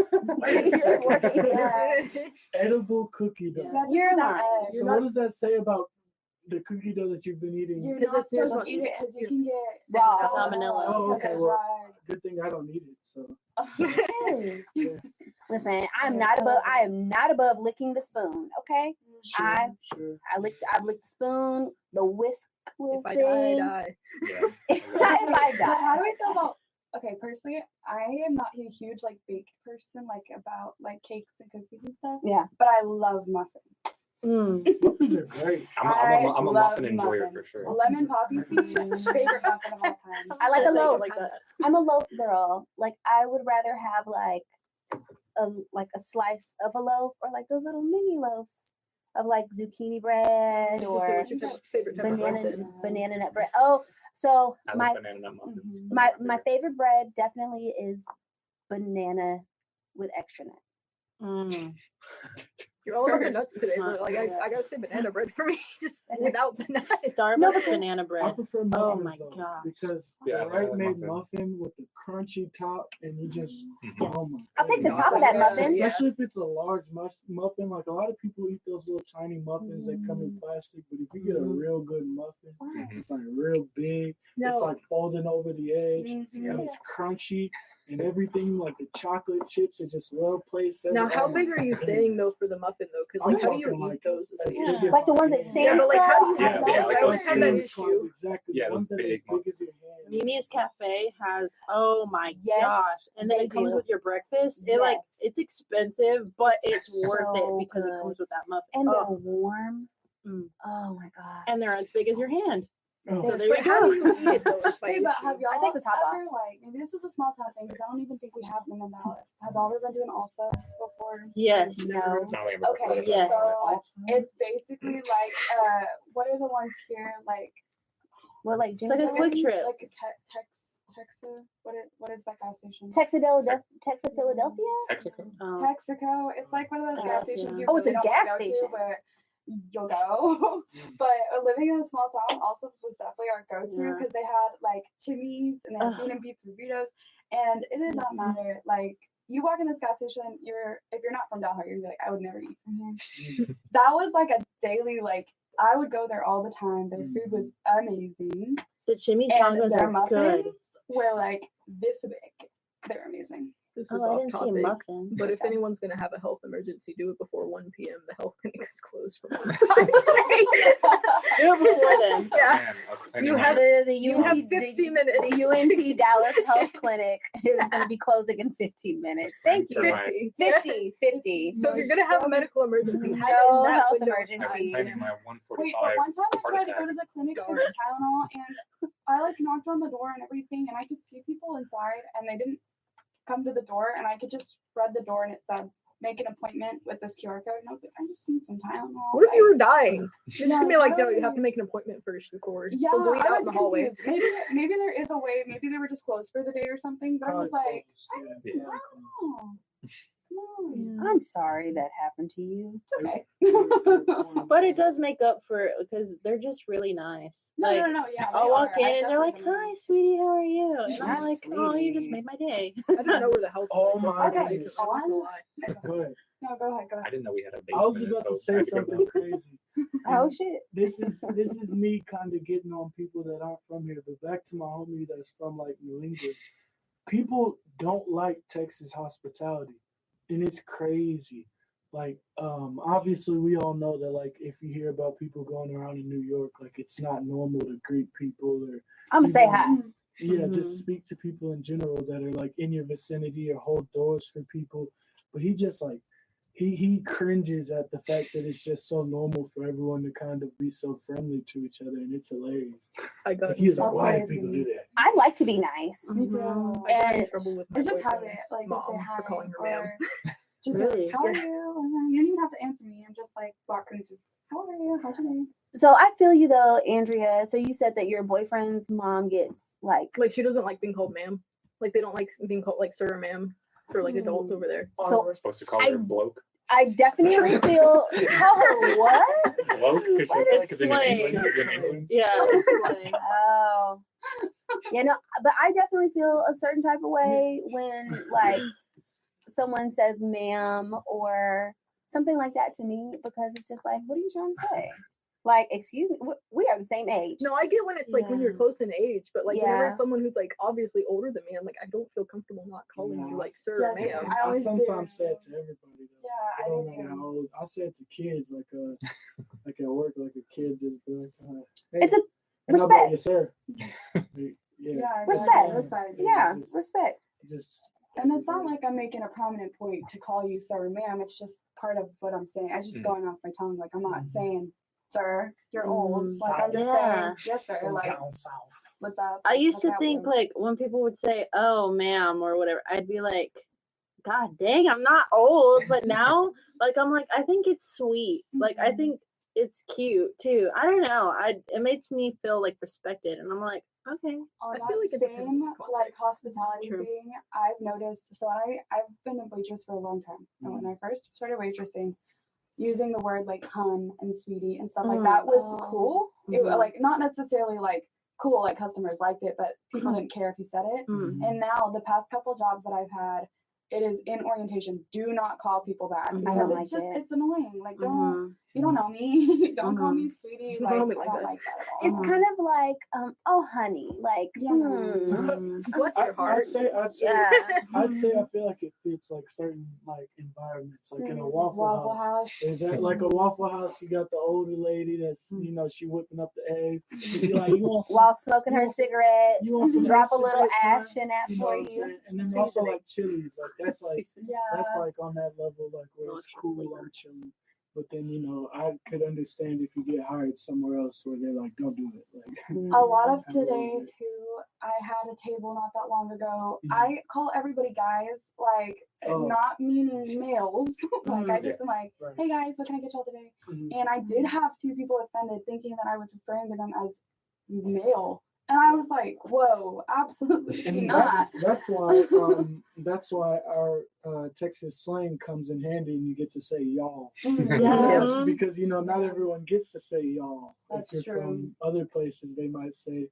Yeah. Edible cookie dough. Yeah. That's You're just without lying. eggs. So what does that say about the cookie dough that you've been eating? You're 'Cause not it's near supposed to eat it because you can get Raw. Salmonella. Oh, because okay, it's well- raw. Good thing I don't eat it. So Listen, I am not above licking the spoon. Okay, sure, I sure. I licked the spoon, the whisk little If I thing. die, I die. Yeah. If I But how die. do I feel about? Okay, personally, I am not a huge like baked person, like about like cakes and cookies and stuff. Yeah. But I love muffins. Muffins are great. I'm I a love muffin enjoyer muffins. for sure. Lemon poppy seed, favorite muffin of all time. I like a Sounds loaf. like that. I'm a loaf girl. Like I would rather have like a slice of a loaf or like those little mini loaves of like zucchini bread So or what's your favorite type of bread banana then? banana nut bread. Oh, so I my love banana nut muffins. my favorite bread definitely is banana with extra nut. Mm. You're all over nuts today, but like I gotta say banana bread for me, just without the nuts. Starbucks No, but- banana I bread. prefer muffins Oh my though, gosh. because Yeah, I the like right made muffin. muffin with the crunchy top, and you just Mhm. oh my. I'll take the goodness. top of that Yeah, muffin. yeah. Especially if it's a large muffin. Like a lot of people eat those little tiny muffins that come in plastic, but if you get a real good muffin, Mhm. it's like real big. It's No, like folding over the edge, Mhm. and it's crunchy, and everything like the chocolate chips are just well placed. now how Oh my big are you goodness. saying though for the muffin though? Because I'm like how do you talking eat like those? Is as the Yeah. big as Like the my ones at hand. Sam's Yeah, but like how do you Club? have Yeah, those? like I always those have that Sam's Club, issue. exactly. Yeah, the those ones that are big as big as your hand. Mimi's Cafe has, oh my Yes, gosh. And then they it comes do. with your breakfast. It like, Yes. it's expensive, but it's worth So it because it good. comes with that muffin. And they're Oh, warm. Mm. Oh my god. and they're as big as your hand. Oh, So there But you how go. do you eat it though? Is my Hey, but issue. have y'all I take the top ever, off. like, maybe this is a small town thing because I don't even think we have them in Dallas. Have y'all ever been doing all subs before? Yes. No. Not ever Okay, heard of yes. that. so it's basically like, what are the ones here? Like, What like It's like a ginger quick cookies? trip. like a Texa? What is that gas station? Texas, Philadelphia? Texaco? Texaco. It's like one of those gas Yes, stations yeah. you Oh, it's a really don't gas wanna go to, station. but you'll go. But living in a small town also was definitely our go-to Yeah. because they had like chimneys and they had Ugh. bean and beef burritos, and it did not matter. Like you walk in this gas station, if you're not from Dallas, you're gonna be like, I would never eat from here. That was like a daily like. I would go there all the time. Their food was amazing, The and chimichangas their are muffins good. were like this big. They're amazing. This is Oh, I off didn't see a topic. muffin. But if anyone's gonna have a health emergency, do it before 1 p.m. The health clinic is closed for 1 Do it before then. Yeah. Man, I was planning You on have- it. The You have UNT 15 minutes. the UNT Dallas Health Clinic is going to be closing in 15 minutes. Thank you. Right. 50. 50. So if you're gonna have a medical emergency, have it No in that health window of I was emergencies. planning my Wait, 145 but one time I heart tried to attack. go to the clinic for Darn. the Tylenol, and I like knocked on the door and everything, and I could see people inside, and they didn't come to the door, and I could just read the door, and it said, "Make an appointment with this QR code." And I was like, I just need some Tylenol. What if you were dying? It's Yeah, gonna be like, no, you I- have to make an appointment first before. Yeah, So bleed I out was in the hallway. confused. Maybe there is a way. Maybe they were just closed for the day or something. But I was Probably like, close, I yeah. don't know. Come on. I'm sorry that happened to you. It's okay. But it does make up for because they're just really nice. No, like, no, yeah. I'll they walk are. in I and they're like, definitely "Hi, sweetie, how are you?" And I'm Hi, like, "Oh, you just sweetie. made my day." I didn't know where the health. Oh my Okay, goodness. so I'm not gonna on. lie. Go ahead. No, go ahead. I didn't know we had a I was basement. about to until say after something that. crazy. Oh shit. This is me kind of getting on people that aren't from here. But back to my homie that's from like New England. People don't like Texas hospitality, and it's crazy. Like, obviously we all know that like if you hear about people going around in New York, like it's not normal to greet people or I'm gonna say even- hi. Yeah, Mhm. just speak to people in general that are like in your vicinity or hold doors for people. But he just like he cringes at the fact that it's just so normal for everyone to kind of be so friendly to each other, and it's hilarious. I got Like, he's like, That's why do crazy. people do that? I like to be nice. Me Mhm. too. I got in And trouble with my Or just have it, boyfriend's like, mom just say hi, for calling her or ma'am. just Really? like, how are you? And then you don't even have to answer me. I'm just like walking to, how are you? How's your day? So I feel you though, Andrea. So you said that your boyfriend's mom gets like Like she doesn't like being called ma'am. Like they don't like being called like sir or ma'am for like adults over there. so We're supposed to call I- her bloke. I definitely feel call her what? Bloke? Because What she's like, is it's in slang? England. It's in England. Yeah, it's like, Oh. Yeah, no, but I definitely feel a certain type of way when like someone says ma'am or something like that to me because it's just like, what are you trying to say? Like, excuse me, we are the same age. No, I get when it's like when you're Yeah. close in age, but like whenever Yeah. it's someone who's like obviously older than me, I'm like I don't feel comfortable not calling you No. like sir or Yeah, ma'am. I always sometimes do. say it to everybody. Though. Yeah, I It don't do matter too. how old. I say it to kids, like like at work, like a kid just be like, hey, It's a and I'll be like, respect. yes, sir. yeah, Yeah, Respect. respect. Yeah, Just- respect. just And it's not like I'm making a prominent point to call you sir or ma'am. It's just part of what I'm saying. I just Mm. going off my tongue. Like I'm not Mhm. saying, sir, you're old. Mm, Like I'm just yeah. saying, yes, sir. from Like, down south. what's up? I used What's to think happening? like when people would say, "Oh, ma'am" or whatever, I'd be like, "God dang, I'm not old." But now, like, I'm like, I think it's sweet. Like, I Mhm. think it's cute too. I don't know. It makes me feel like respected, and I'm like, okay. On I that feel like it depends on same the like context. hospitality True. thing, I've noticed. So I've been a waitress for a long time, and when I first started waitressing, using the word like hun and sweetie and stuff like that was Oh. cool. It Mhm. like not necessarily like cool, like customers liked it, but people didn't care if you said it. Mm. And now the past couple jobs that I've had, it is in orientation. Do not call people that Mhm. I because don't it's like just it. it's annoying. Like don't Mhm. you don't know me. Don't call me sweetie. You don't Like know me I like don't that. like that at all. It's kind of like, oh honey, like Yeah. Bless your heart. I'd say, yeah. I feel like it fits like certain like environments, like in a Waffle House. Is that like a Waffle House? You got the older lady that's she whipping up the eggs. She's like, you want some, While smoking her you want- cigarette, you want some drop a extra little grits, ash man? in that You know for what I'm you. saying? And then also Seasoning. like chilies, like that's like Yeah. that's like on that level, like where Little it's cool, flavor. I'm chilling. But then I could understand if you get hired somewhere else where they're like, don't do it. Like, A lot of Have a little today bit. too. I had a table not that long ago. Mhm. I call everybody guys, like Oh. not meaning males. Like I Mhm. just am like, Right. hey guys, what can I get y'all today? Mhm. And I did have 2 people offended thinking that I was referring to them as male. And I was like, whoa, absolutely And not. that's why our Texas slang comes in handy, and you get to say y'all. Yeah. Because not everyone gets to say y'all. That's if you're true. from other places, they might say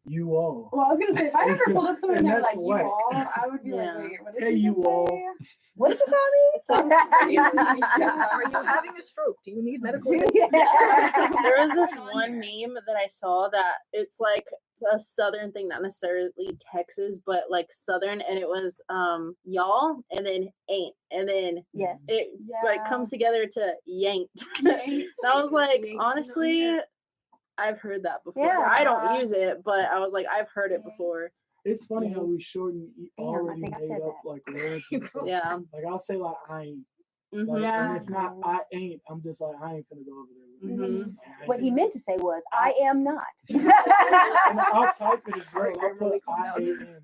you all. Well, I was gonna say if I ever pulled up someone and And they were that's like you whack. all, I would be Yeah. like, wait, what did Hey, you you just all. say? What did you call me? Sounds crazy. Yeah. Are you having a stroke? Do you need medical attention? There was this one meme that I saw that it's like a southern thing, not necessarily Texas, but like southern, and it was y'all and then ain't, and then Yes. it like Yeah. comes together to yanked. Yanked. So I was like, Yanked. honestly, I've heard that before. Yeah. I don't use it, but I was like, I've heard it before. It's funny how we shorten Damn, I already think I made said up that. like words. And stuff. Yeah. Like I'll say like I ain't. Like, Yeah. and it's not I ain't. I'm just like I ain't finna go over there. Mhm. What he meant to say was, I am not. And I'll type it as well. I'll put I am.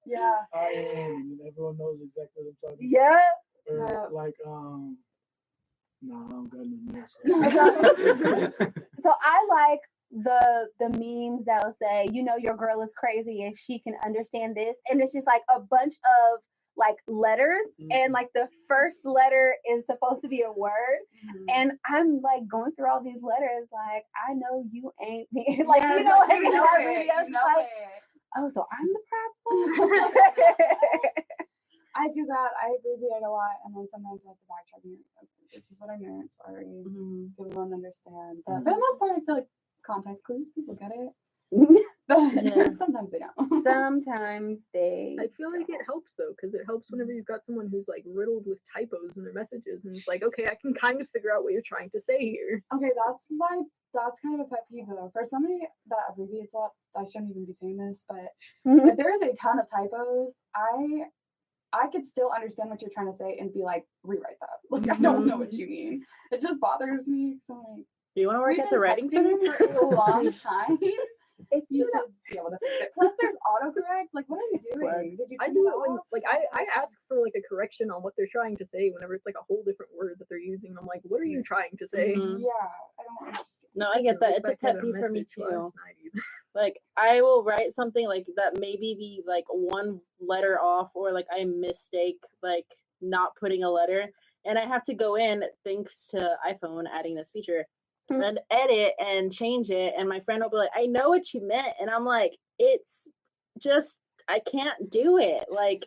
Yeah. I am, and everyone knows exactly what I'm talking Yeah. about. Yeah. Or like no, I don't got nothing else. So I like the memes that'll say, you know, your girl is crazy if she can understand this, and it's just like a bunch of like letters, and like the first letter is supposed to be a word, and I'm like going through all these letters, like I know you ain't me, like you know, like in that video, it's like, oh, so I'm the problem. I do that. I abbreviate a lot, and then sometimes I have to backtrack. And this is what I meant. Sorry, people don't understand. But for the most part, I feel like context clues. People get it. But sometimes they don't. Sometimes they. I feel like it helps though, because it helps whenever you've got someone who's like riddled with typos in their messages, and it's like, okay, I can kind of figure out what you're trying to say here. Okay, that's kind of a pet peeve though. For somebody that abbreviates a lot, I shouldn't even be saying this, but if there is a ton of typos, I could still understand what you're trying to say and be like, rewrite that. Like, I don't know what you mean. It just bothers me. So I'm like, Do you want to work we've at the been writing center? texting for a long time. If You you know, should be able to fix it. Plus, there's autocorrect. Like, what are you doing? Did you I turn do it it when off? like I ask for like a correction on what they're trying to say whenever it's like a whole different word that they're using. I'm like, what are you trying to say? Mhm. Yeah, I don't understand. No, I get that. It's a Rebecca had pet peeve for me message too. last night either. Like I will write something like that maybe be like one letter off, or like I mistake like not putting a letter, and I have to go in thanks to iPhone adding this feature and edit and change it, and my friend will be like, I know what you meant, and I'm like, it's just I can't do it, like,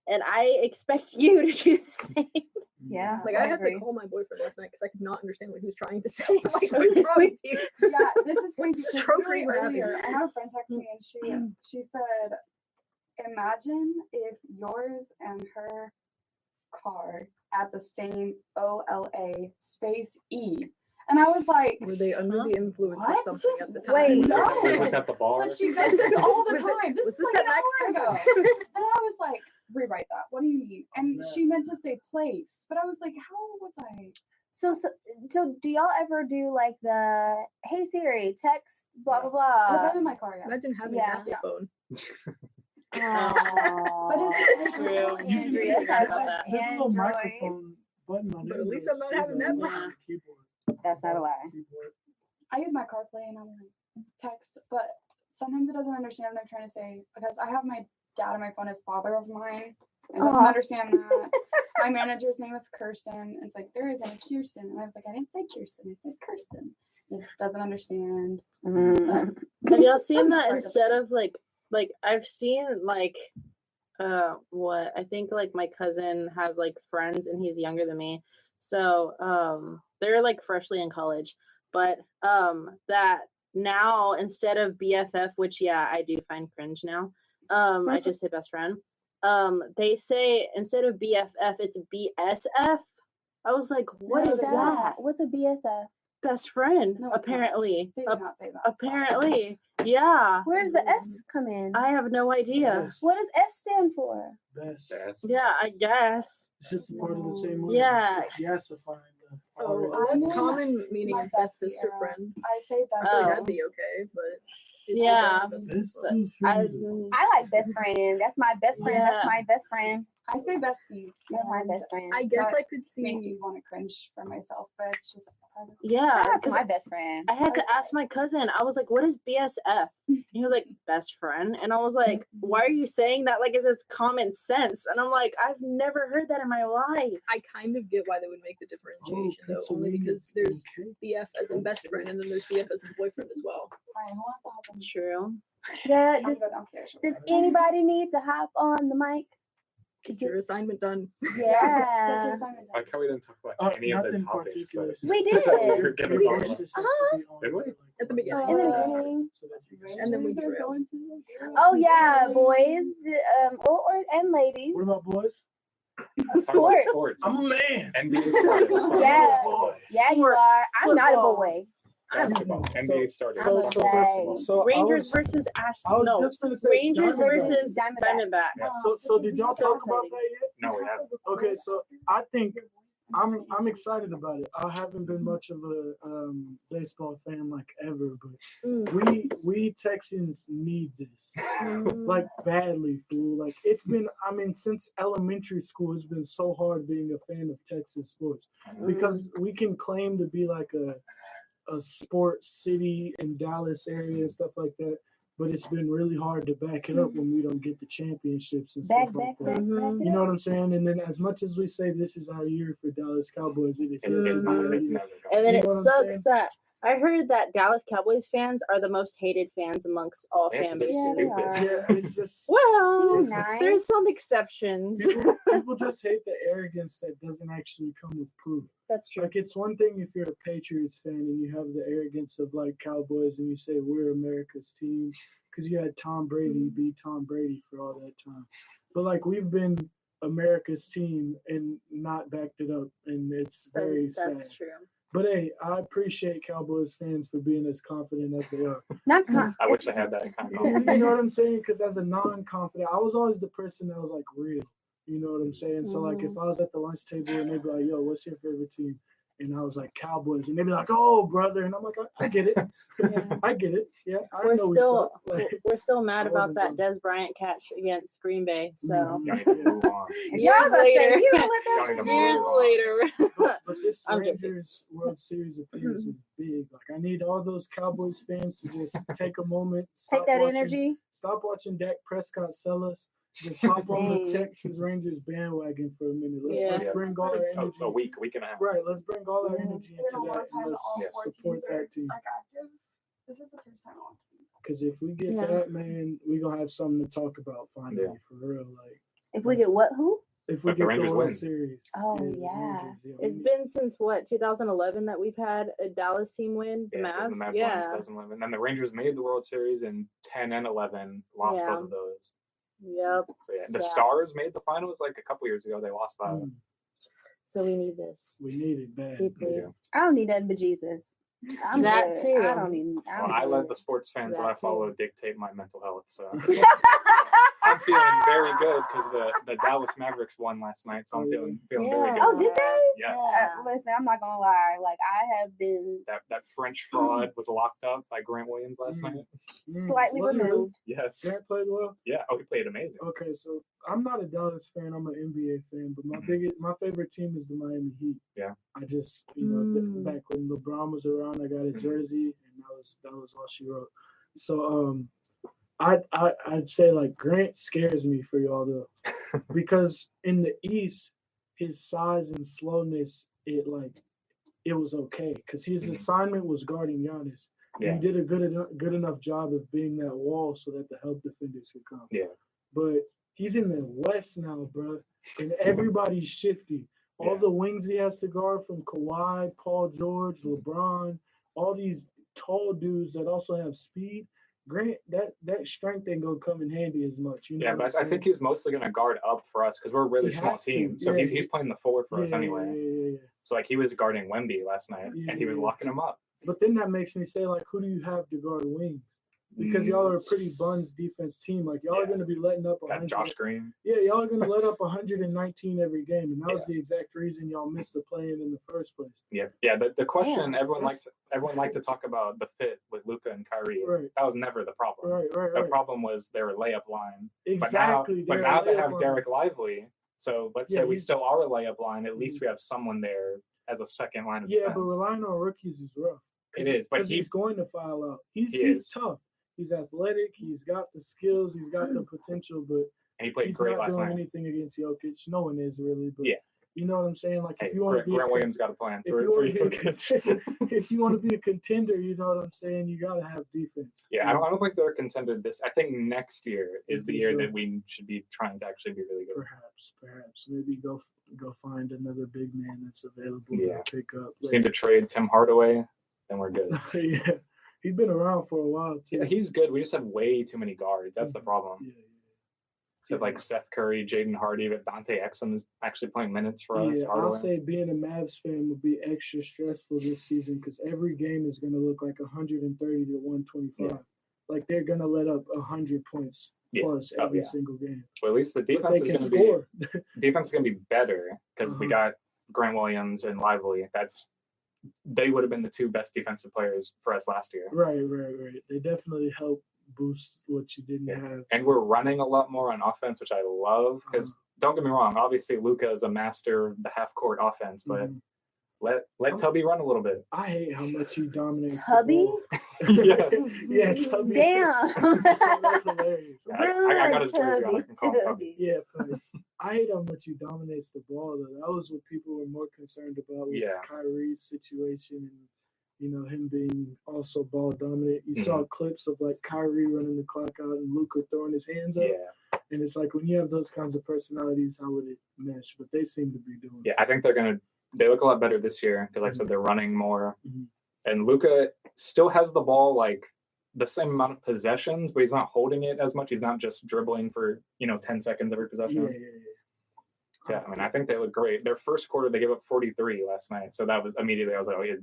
and I expect you to do the same. yeah, Like I had agree. to call my boyfriend last night because I could not understand what he was trying to say. I'm like, what's wrong with you? Yeah, this is crazy. What's So struggling literally with earlier, I had a friend text me and she said, imagine if yours and her car at the same OLA space E. And I was like, Were they under the influence What? of something at the time? Wait, no. Was this at the bar? but she does this all the Was it- time. This was is this like at an hour Max ago. Temple? And I was like, rewrite that. What do you mean? And she meant to say place. But I was like, how was I? So do y'all ever do like the hey Siri text blah blah Like, blah? I'm in my car, yeah. Imagine having Yeah. an Apple phone. But it's True. Andrea Forgot has about an that. There's a little Android. microphone button on But it. at least I'm not having that much. Keyboard. That's not a lie. Keyboard. I use my CarPlay and I'm like text, but sometimes it doesn't understand what I'm trying to say because I have my dad on my phone as father of mine and doesn't Aw. understand that. My manager's name is Kirsten. And it's like, there isn't a Kirsten. And I was like, I didn't say Kirsten, I said Kirsten. It doesn't understand. Have y'all seen that Sorry, instead of like I've seen like what I think like my cousin has like friends and he's younger than me. So they're like freshly in college. But that now instead of BFF, which yeah, I do find cringe now. I just say best friend. They say instead of BFF, it's BSF. I was like, what is that? What's a BSF? Best friend, No, it's not. apparently. They did not say that. Apparently. Yeah. Where's the S come in? I have no idea. Best. What does S stand for? Best. That's Yeah, I guess. It's just a part of the same word. Yeah. It's yassifying the Oh, R. that's I'm common meaning my is best bestie, sister yeah. friend. I say I best feel like Oh. that'd be okay, but it's Yeah. the best This friend. is I, food. I like best friend. That's my best friend. That's Yeah. my best friend. I say bestie. That's my and best friend. I guess That I could makes see. me want to cringe for myself, but it's just part of yeah. Shout out to 'cause my best friend. I had to ask my cousin. I was like, "What is BSF?" And he was like, "Best friend." And I was like, "Why are you saying that? Like, it's common sense." And I'm like, "I've never heard that in my life." I kind of get why they would make the differentiation though, only because there's BF as in best friend, and then there's BF as in boyfriend as well. Alright, who wants to hop on? True. Yeah, I'm gonna go downstairs. does anybody need to hop on the mic? Get your assignment done. Yeah. like how we didn't talk about any of the Nothing topics. particular. We We're did. gonna We talk did. about. Did we? At the beginning. In the beginning. And then we Rangers are derailed. going to Oh yeah, boys, or and ladies. What about boys? Let's talk about Sports. sports. I'm a man. NBA started. Let's talk Yeah. about basketball. Yeah, you are. I'm not a Football. boy. Basketball. NBA started. So- Let's talk about basketball. So Rangers I was versus I Ashton. was No, just gonna say Rangers Diamondbacks. versus Diamondbacks. Diamondbacks. Yeah. So did y'all So talk about exciting. that yet? No, we haven't. Okay, so I think I'm excited about it. I haven't been much of a baseball fan like ever, but we Texans need this like badly, fool. Like it's been, I mean, since elementary school, it's been so hard being a fan of Texas sports because we can claim to be like a sports city in Dallas area and stuff like that. But it's been really hard to back it up when we don't get the championships and stuff like that. You know what I'm saying? And then as much as we say this is our year for Dallas Cowboys, it is. It's never going. And then You it know what I'm sucks saying? that I heard that Dallas Cowboys fans are the most hated fans amongst all Yeah, fan 'cause they're bases. stupid. Yeah, it's just Well, They're nice. there's some exceptions. people just hate the arrogance that doesn't actually come with proof. That's true. Like it's one thing if you're a Patriots fan and you have the arrogance of like Cowboys and you say we're America's team because you had Tom Brady be Tom Brady for all that time. But like we've been America's team and not backed it up, and it's very sad. That's true. But hey, I appreciate Cowboys fans for being as confident as they are. Not I wish I had that kind of You confidence. know what I'm saying? Because as a non-confident, I was always the person that was like real. You know what I'm saying? So like if I was at the lunch table and they'd be like, "Yo, what's your favorite team?" And I was like, "Cowboys," and they'd be like, "Oh, brother," and I'm like, "I get it, I get it, yeah." I We're know still we suck. Like, we're still mad I about wasn't that done. Des Bryant catch against Green Bay. So Y'all need to move on. Y'all years gonna say, later, you don't let that Y'all shit need to go. years move on. later. but this I'm joking. Rangers World Series appearance is big. Like I need all those Cowboys fans to just take a moment, Take stop that watching- energy. Stop watching Dak Prescott sell us. Just hop on the Dang. Texas Rangers bandwagon for a minute. Yeah. Let's bring all our energy. A week and a half. Right, let's bring all our energy It's been into a long that time and that all let's four support teams are that team. like active. This is the first time in a long time. Because if we get Yeah. that, man, we're gonna have something to talk about finally Yeah. for real. Like If we get what? Who? if we But the get the Rangers World win. Series. Oh, the yeah. Rangers, we It's need- been since what 2011 that we've had a Dallas team win. The Yeah, 'cause Mavs. the Mavs won in Yeah. 2011. Then the Rangers made the World Series in 10 and 11, lost Yeah. both of those. Yep. So yeah, the Sad. Stars made the finals like a couple years ago. They lost that. Mm, So we need this we need it bad. deeply. Yeah. I don't need nothing but Jesus. I'm That good. too. I don't need. Well, I'm I let good. the sports fans that That I follow too. dictate my mental health. So I'm feeling very good because the Dallas Mavericks won last night. So I'm feeling very good. Oh, did they? Yeah. Listen, I'm not gonna lie. Like I have been That French fraud was locked up by Grant Williams last Mm. night. slightly Was he really? removed. Yes. Grant played well. Yeah. Oh, he played amazing. Okay, so I'm not a Dallas fan. I'm an NBA fan, but my favorite team is the Miami Heat. Yeah. I just back when LeBron was around, I got a jersey, and that was all she wrote. So I'd say like Grant scares me for y'all though, because in the East, his size and slowness, it was okay because his assignment was guarding Giannis. Yeah. He did a good enough job of being that wall so that the help defenders could come. Yeah. But he's in the West now, bro, and everybody's shifty. All Yeah. the wings he has to guard from Kawhi, Paul George, LeBron, all these tall dudes that also have speed. Grant, that strength ain't gonna come in handy as much. You know Yeah, what but I'm I think saying? he's mostly going to guard up for us because we're a really He small has to, team. So yeah. he's playing the forward for us Yeah, anyway. yeah. So like he was guarding Wemby last night, and he was Yeah. locking him up. But then that makes me say, like, who do you have to guard wings? Because y'all are a pretty buns defense team. Like y'all are Yeah. going to be letting up Got 100. Josh Green. Yeah, y'all are going to let up 119 every game, and that was the exact reason y'all missed the play-in the first place. Yeah. The question Damn. everyone liked to talk about the fit with Luka and Kyrie. Right. That was never the problem. Right. The problem was their layup line. Exactly. But now they have Derek Lively. So let's Yeah, say we he's- still are a layup line. At least we have someone there as a second line of Yeah, defense. but relying on rookies is rough. It is, but he's going to foul out. He's is. tough. He's athletic. He's got the skills. He's got the potential, but and he played he's great not last doing night. anything against Jokic. No one is really. But Yeah. you know what I'm saying? Like Hey, if you want to be Grant Williams got a plan. if you want to be if you want to be a contender, you know what I'm saying? You got to have defense. Yeah, I don't think they're a contender this. I think next year is the year So- that we should be trying to actually be really good. Perhaps maybe go find another big man that's available Yeah. to pick up. Just need to trade Tim Hardaway, then we're good. Yeah, he's been around for a while too. Yeah, he's good. We just have way too many guards. That's the problem. Yeah. So like Seth Curry, Jaden Hardy, but Dante Exum is actually playing minutes for us. Yeah, I'll Hardaway. say being a Mavs fan would be extra stressful this season because every game is going to look like 130 to 125. Yeah. Like they're going to let up 100 points plus every single game. Well, at least the But defense they is can going to score. be defense is going to be better because we got Grant Williams and Lively, they would have been the two best defensive players for us last year. Right. They definitely help boost what you didn't Yeah. have. And we're running a lot more on offense, which I love, because don't get me wrong, obviously Luka is a master of the half court offense, but let Tubby run a little bit. I hate how much he dominates. Tubby? Yeah, Tubby. Damn. That's hilarious. I got his jersey on. I can call him Tubby. Yeah, please. I hate how much he dominates the ball, though. That was what people were more concerned about with Kyrie's situation and, him being also ball dominant. You saw clips of, like, Kyrie running the clock out and Luka throwing his hands up. Yeah. And it's like, when you have those kinds of personalities, how would it mesh? But they seem to be doing it. I think they look a lot better this year because, like I said, they're running more. And Luka still has the ball, like, the same amount of possessions, but he's not holding it as much. He's not just dribbling for, 10 seconds every possession. Yeah, I mean, I think they look great. Their first quarter, they gave up 43 last night. So that was immediately, I was like, oh, yeah,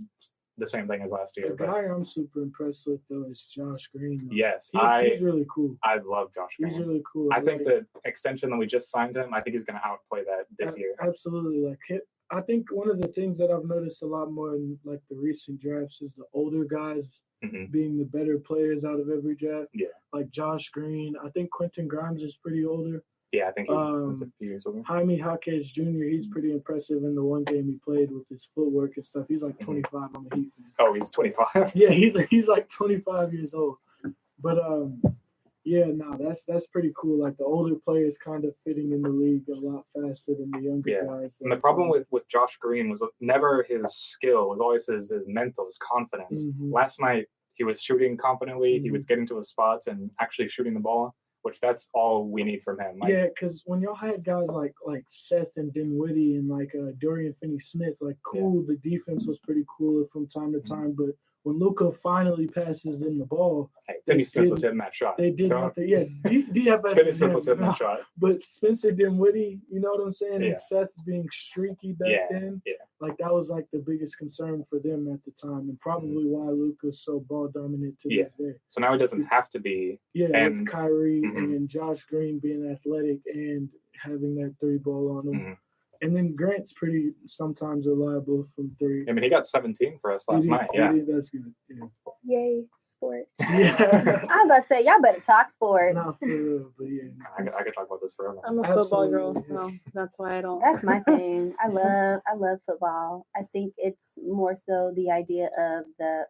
the same thing as last year. The guy I'm super impressed with, though, is Josh Green. Though. Yes. He's really cool. I love Josh Green. He's really cool. I think the extension that we just signed him, I think he's going to outplay that this year. Absolutely. Like, I think one of the things that I've noticed a lot more in, like, the recent drafts is the older guys being the better players out of every draft. Yeah. Like Josh Green. I think Quentin Grimes is pretty older. Yeah, I think he's a few years older. Jaime Jaquez Jr., he's pretty impressive in the one game he played with his footwork and stuff. He's like 25 on the Heat. Oh, he's 25? Yeah, he's like 25 years old. But, that's pretty cool. Like, the older players kind of fitting in the league a lot faster than the younger guys. And the problem with Josh Green was never his skill. It was always his mental, his confidence. Last night, he was shooting confidently. He was getting to his spots and actually shooting the ball, which that's all we need from him. Like, because when y'all had guys like Seth and Dinwiddie and like Dorian Finney-Smith, like the defense was pretty cool from time to time, but when Luka finally passes them the ball, Finney-Smith was hitting that shot. They did nothing. Yeah, DFS Finney-Smith was hitting that shot. But Spencer Dinwiddie, you know what I'm saying? And Seth being streaky back then, like that was like the biggest concern for them at the time, and probably why Luka's so ball dominant to this day. So now it doesn't have to be. Yeah, with Kyrie and Josh Green being athletic and having that three ball on him. And then Grant's pretty sometimes reliable from three. I mean, he got 17 for us last night. Yeah, that's good. Yeah. Yay, sport. Yeah. I was about to say, y'all better talk sports. Not for real, but yeah. I could talk about this forever. I'm a football girl, so that's why I don't. That's my thing. I love football. I think it's more so the idea of the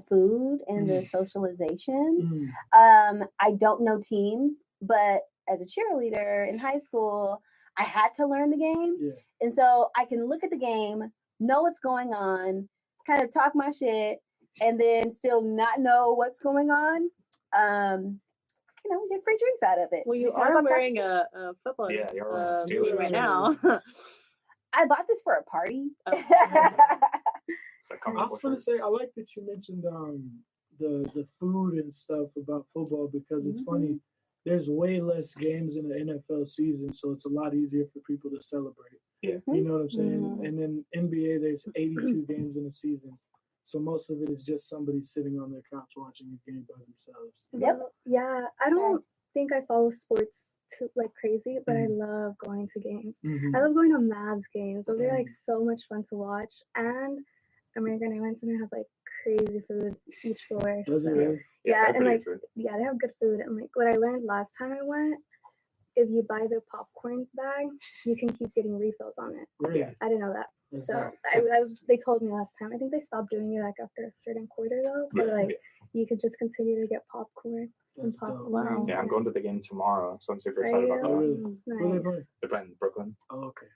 food and the socialization. I don't know teams, but as a cheerleader in high school, I had to learn the game. Yeah. And so I can look at the game, know what's going on, kind of talk my shit, and then still not know what's going on. Get free drinks out of it. Well, you are wearing a football team right now. I bought this for a party. I was going to say, I like that you mentioned the food and stuff about football because it's funny. There's way less games in the NFL season, so it's a lot easier for people to celebrate. Yeah. You know what I'm saying? And then NBA, there's 82 games in a season. So most of it is just somebody sitting on their couch watching a game by themselves. Yep. Yeah. I don't think I follow sports too crazy, but I love going to games. I love going to Mavs games. Those are so much fun to watch. And American Airlines Center has crazy food each floor. Does it really? Yeah, and they have good food. And what I learned last time I went, if you buy the popcorn bag, you can keep getting refills on it. Really? I didn't know that. That's So they told me last time. I think they stopped doing it after a certain quarter though. But you could just continue to get popcorn. That's dope. Wow. Yeah, I'm going to the game tomorrow, so I'm super excited about that. Oh, really? Nice. Who they playing? They're playing Brooklyn. Oh, okay.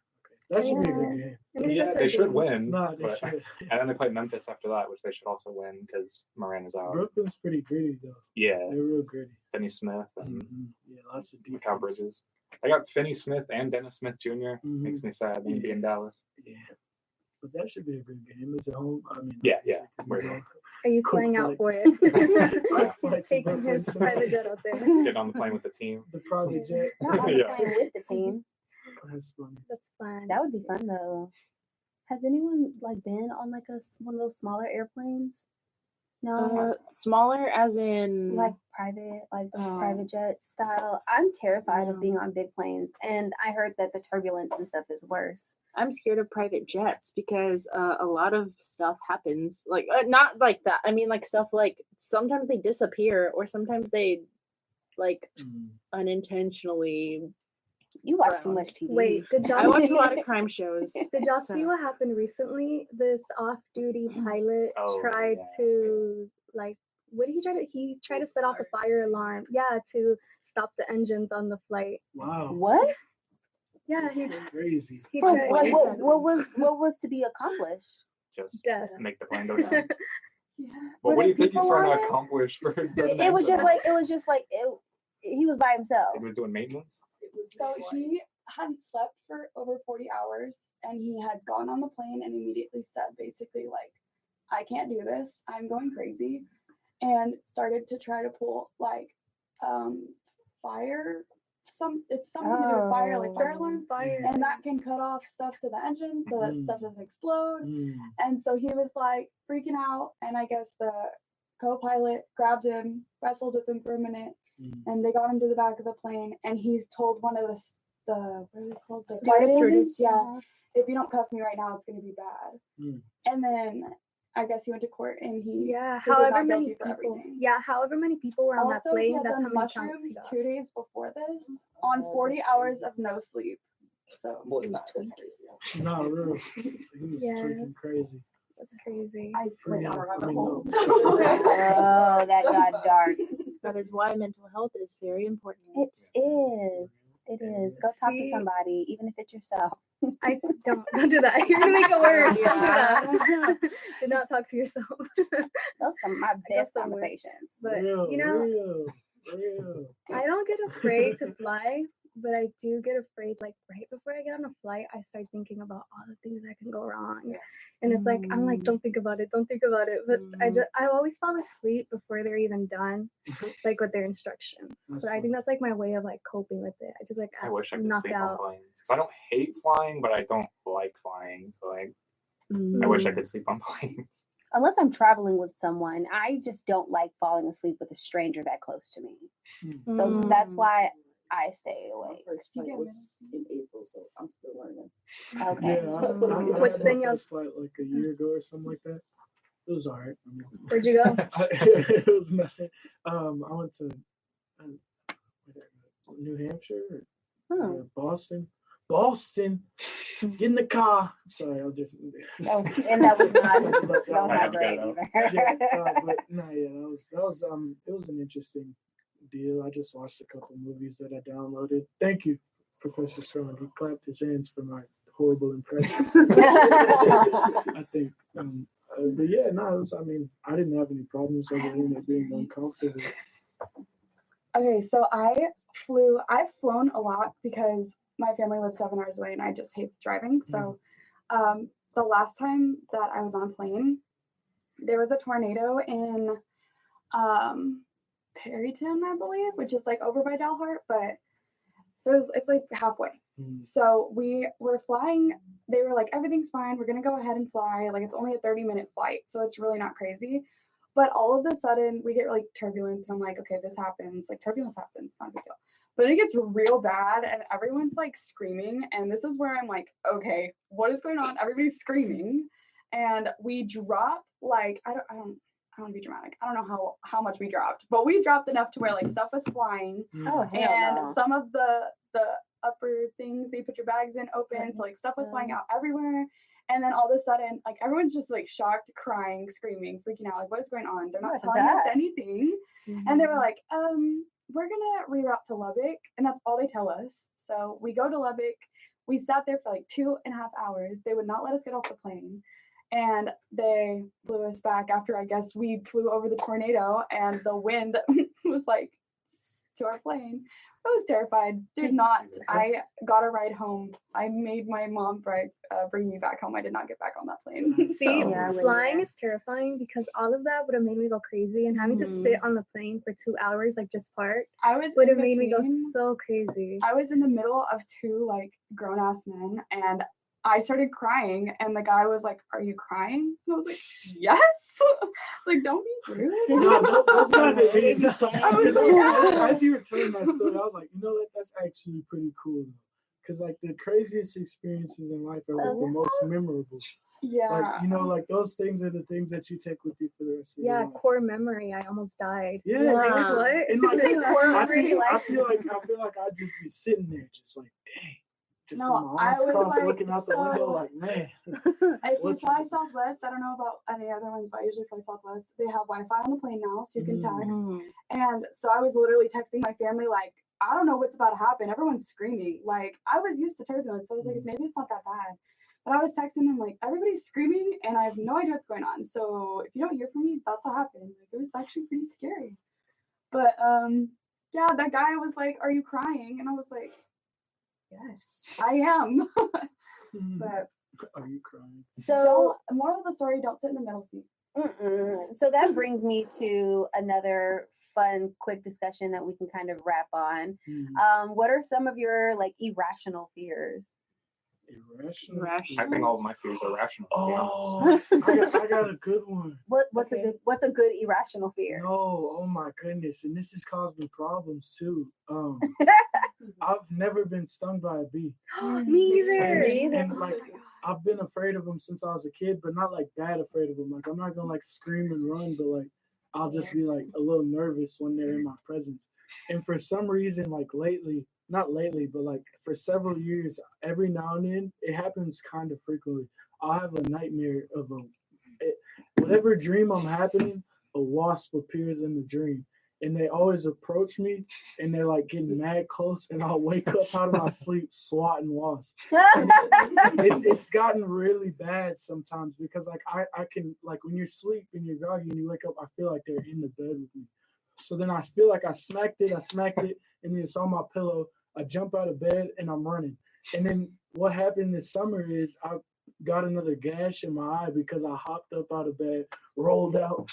That should be a good game. Yeah, they should win. No, they but, should. And then they play Memphis after that, which they should also win because Moran is out. Brooklyn's pretty gritty though. Yeah. They're real gritty. Finney Smith and Yeah, lots of defense. Mikal Bridges. I got Finney Smith and Dennis Smith Jr. Makes me sad. Maybe in Dallas. Yeah. But that should be a good game. It's at home. Yeah. Are you flying out for it? He's taking his private jet out there. Get on the plane with the team. The private jet. Not on the plane with the team. That's funny. That's fun. That would be fun though. Has anyone been on one of those smaller airplanes? No, Smaller as in like private, like those Oh. private jet style. I'm terrified No. of being on big planes, and I heard that the turbulence and stuff is worse. I'm scared of private jets because a lot of stuff happens. Like not like that. I mean like stuff like sometimes they disappear or sometimes they like unintentionally. You watch too Brown. much TV. Wait, did I y'all watch a lot of crime shows. did y'all see so- what happened recently? This off-duty pilot Oh, tried yeah. to like what did he try to he tried to set off a fire alarm. Yeah, to stop the engines on the flight. Wow. What? Yeah, he Crazy. he For tried what was to be accomplished? Just death. make the plane go down. Yeah. But Were what do you there think he's people trying on to it? accomplish for It was just like he was by himself. he was doing maintenance? So he hadn't slept for over 40 hours and he had gone on the plane and immediately said basically like, I can't do this. I'm going crazy. And started to try to pull like fire. It's something to do with fire, like fire alarms. Fire. And that can cut off stuff to the engine so that stuff doesn't explode. Mm. And so he was like freaking out, and I guess the co-pilot grabbed him, wrestled with him for a minute, and they got him to the back of the plane. And he's told one of the what are they called? The flight attendants, yeah, if you don't cuff me right now, it's going to be bad. Mm. And then I guess he went to court, and he Yeah, he was however not many guilty for people. everything. Yeah, however many people were on that Also, he plane. had That's done how many counts he mushrooms got. 2 days before this on 40 hours of no sleep. So Boy, he was that's tweaking. crazy. No, really. He was Yeah. freaking crazy. That's crazy. I went down a rabbit Free hole. Oh, that got dark. That is why mental health is very important. It is. It is. Go talk to See? somebody, even if it's yourself. I don't do that. You're gonna make it worse. Don't do Yeah. that. Do not talk to yourself. Those are some of my best somewhere. conversations. But real, you know, real. I don't get afraid to fly, but I do get afraid. Like right before I get on a flight, I start thinking about all the things that can go wrong, and it's like I'm like, don't think about it, don't think about it. But I always fall asleep before they're even done, like with their instructions. That's So I think that's like my way of like coping with it. I just like I wish I could knock sleep out. on planes. Because I don't hate flying, but I don't like flying. So I wish I could sleep on planes. Unless I'm traveling with someone, I just don't like falling asleep with a stranger that close to me. So that's why I stay awake. First flight was in April, so I'm still learning. Okay. Yeah, I What's had been my your- first flight like a year ago or something like that. It was alright. I mean, Where'd you go? it was nothing. I went to New Hampshire or Boston. Boston, get in the car. Sorry, I'll just. That was not I had to great go, either. But no, yeah, that was it was an interesting deal. I just watched a couple movies that I downloaded. Thank you, Professor Strong. He clapped his hands for my horrible impression. I think, but yeah, no, it was, I mean, I didn't have any problems other than it being uncomfortable. Okay, so I've flown a lot because my family lives 7 hours away and I just hate driving. So the last time that I was on a plane, there was a tornado in Perryton, I believe, which is like over by Dalhart, but so it's like halfway. So we were flying, they were like, everything's fine, we're gonna go ahead and fly. Like it's only a 30-minute flight, so it's really not crazy. But all of a sudden we get like turbulence, and I'm like, okay, this happens. Like turbulence happens, not a big deal. But then it gets real bad and everyone's like screaming, and this is where I'm like, okay, what is going on? Everybody's screaming, and we drop like I don't want to be dramatic. I don't know how much we dropped, but we dropped enough to where like stuff was flying, Oh, hell and no. some of the upper things that you put your bags in open, so like stuff was flying out everywhere. And then all of a sudden, like everyone's just like shocked, crying, screaming, freaking out. Like, what is going on? They're not What's telling us that? anything. And they were like, we're gonna reroute to Lubbock, and that's all they tell us. So we go to Lubbock. We sat there for like 2.5 hours. They would not let us get off the plane, and they flew us back after I guess we flew over the tornado, and the wind was like to our plane. I was terrified. Did not. I got a ride home. I made my mom bring me back home. I did not get back on that plane. See, So, Yeah, when flying you're- is terrifying because all of that would have made me go crazy, and having to sit on the plane for 2 hours, like just parked, I was would in have made me go between- so crazy. I was in the middle of two like grown ass men, and I started crying, and the guy was like, "Are you crying?" And I was like, "Yes." Like, don't be rude. No, those guys are Gave you idiots. I was like, "Yeah." As you were telling that story, I was like, you know what? That's actually pretty cool. Because like the craziest experiences in life are like the most memorable. Yeah. Like, you know, like those things are the things that you take with you for the rest of your Yeah, life. core memory. I almost died. Yeah. Like, what? And like, You say core I memory, feel like- I'd just be sitting there just like, dang. Just No, with my I arms was crossed, like, looking out the window so- like, man. If you What's fly happening? Southwest, I don't know about any other ones, but I usually fly Southwest. They have Wi-Fi on the plane now, so you can text. And so I was literally texting my family like, I don't know what's about to happen. Everyone's screaming. Like, I was used to turbulence, so I was like, maybe it's not that bad. But I was texting them like, everybody's screaming, and I have no idea what's going on. So if you don't hear from me, that's what happened. Like, it was actually pretty scary. But yeah, that guy was like, "Are you crying?" And I was like, "Yes, I am." But Are you crying? So, moral of the story: don't sit in the middle seat. so that brings me to another fun, quick discussion that we can kind of wrap on. What are some of your like irrational fears? Irrational. I think all of my fears are rational. To be honest. Oh, I got a good one. What's a good irrational fear? No, oh my goodness, and this has caused me problems too. I've never been stung by a bee. Me either. And like, I've been afraid of them since I was a kid, but not like bad afraid of them. Like, I'm not gonna like scream and run, but like, I'll just be like a little nervous when they're in my presence. And for some reason, like lately, not lately, but like for several years, every now and then, it happens kind of frequently. I'll have a nightmare of whatever dream I'm having, a wasp appears in the dream. And they always approach me, and they're like getting mad close, and I'll wake up out of my sleep swatting wasps. It's gotten really bad sometimes because like I can, like when you're asleep and you're groggy and you wake up, I feel like they're in the bed with me. So then I feel like I smacked it, and then it's on my pillow. I jump out of bed and I'm running. And then what happened this summer is I got another gash in my eye because I hopped up out of bed, rolled out,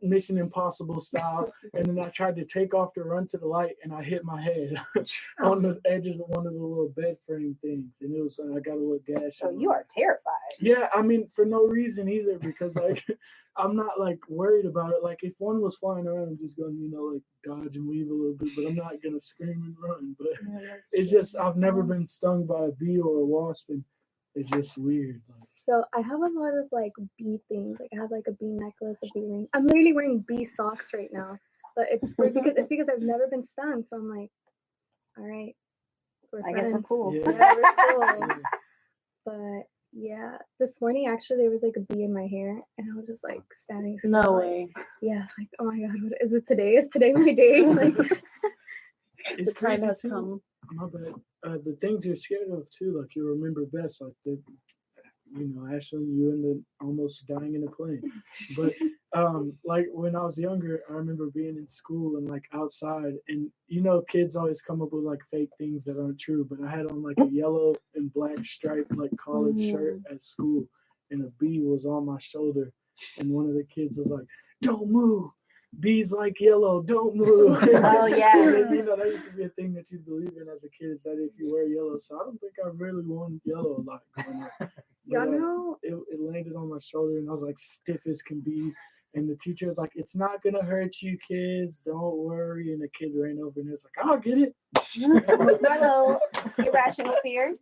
Mission Impossible style, and then I tried to take off to run to the light, and I hit my head on the edges of one of the little bed frame things, and it was I got a little gash. So you are terrified. Yeah, I mean for no reason either, because like I'm not like worried about it. Like if one was flying around, I'm just gonna like dodge and weave a little bit, but I'm not gonna scream and run. But it's just I've never been stung by a bee or a wasp, and it's just weird. Like, So I have a lot of like bee things. Like I have like a bee necklace, a bee ring. I'm literally wearing bee socks right now, but it's weird because I've never been stung. So I'm like, all right, I guess we're cool. yeah. Yeah, we're cool. Yeah. But yeah, this morning actually there was like a bee in my hair, and I was just like standing still. No like, way. Yeah, it's like, oh my god, what is it today? Is today my day? Like, It's The time crazy has too. come. My bad. The things you're scared of too, like you remember best, like Ashley, you ended almost dying in a plane. But like when I was younger, I remember being in school and like outside, and kids always come up with like fake things that aren't true. But I had on like a yellow and black striped like collared shirt at school, and a bee was on my shoulder, and one of the kids was like, "Don't move. Bees like yellow, don't move." Oh, yeah. And then, that used to be a thing that you believe in as a kid, is that if you wear yellow. So I don't think I really worn yellow a lot growing up. y'all But, know, it landed on my shoulder, and I was like stiff as can be. And the teacher was like, "It's not gonna hurt you, kids. Don't worry." And the kid ran over and it's like, "I'll get it." Hello, irrational fear.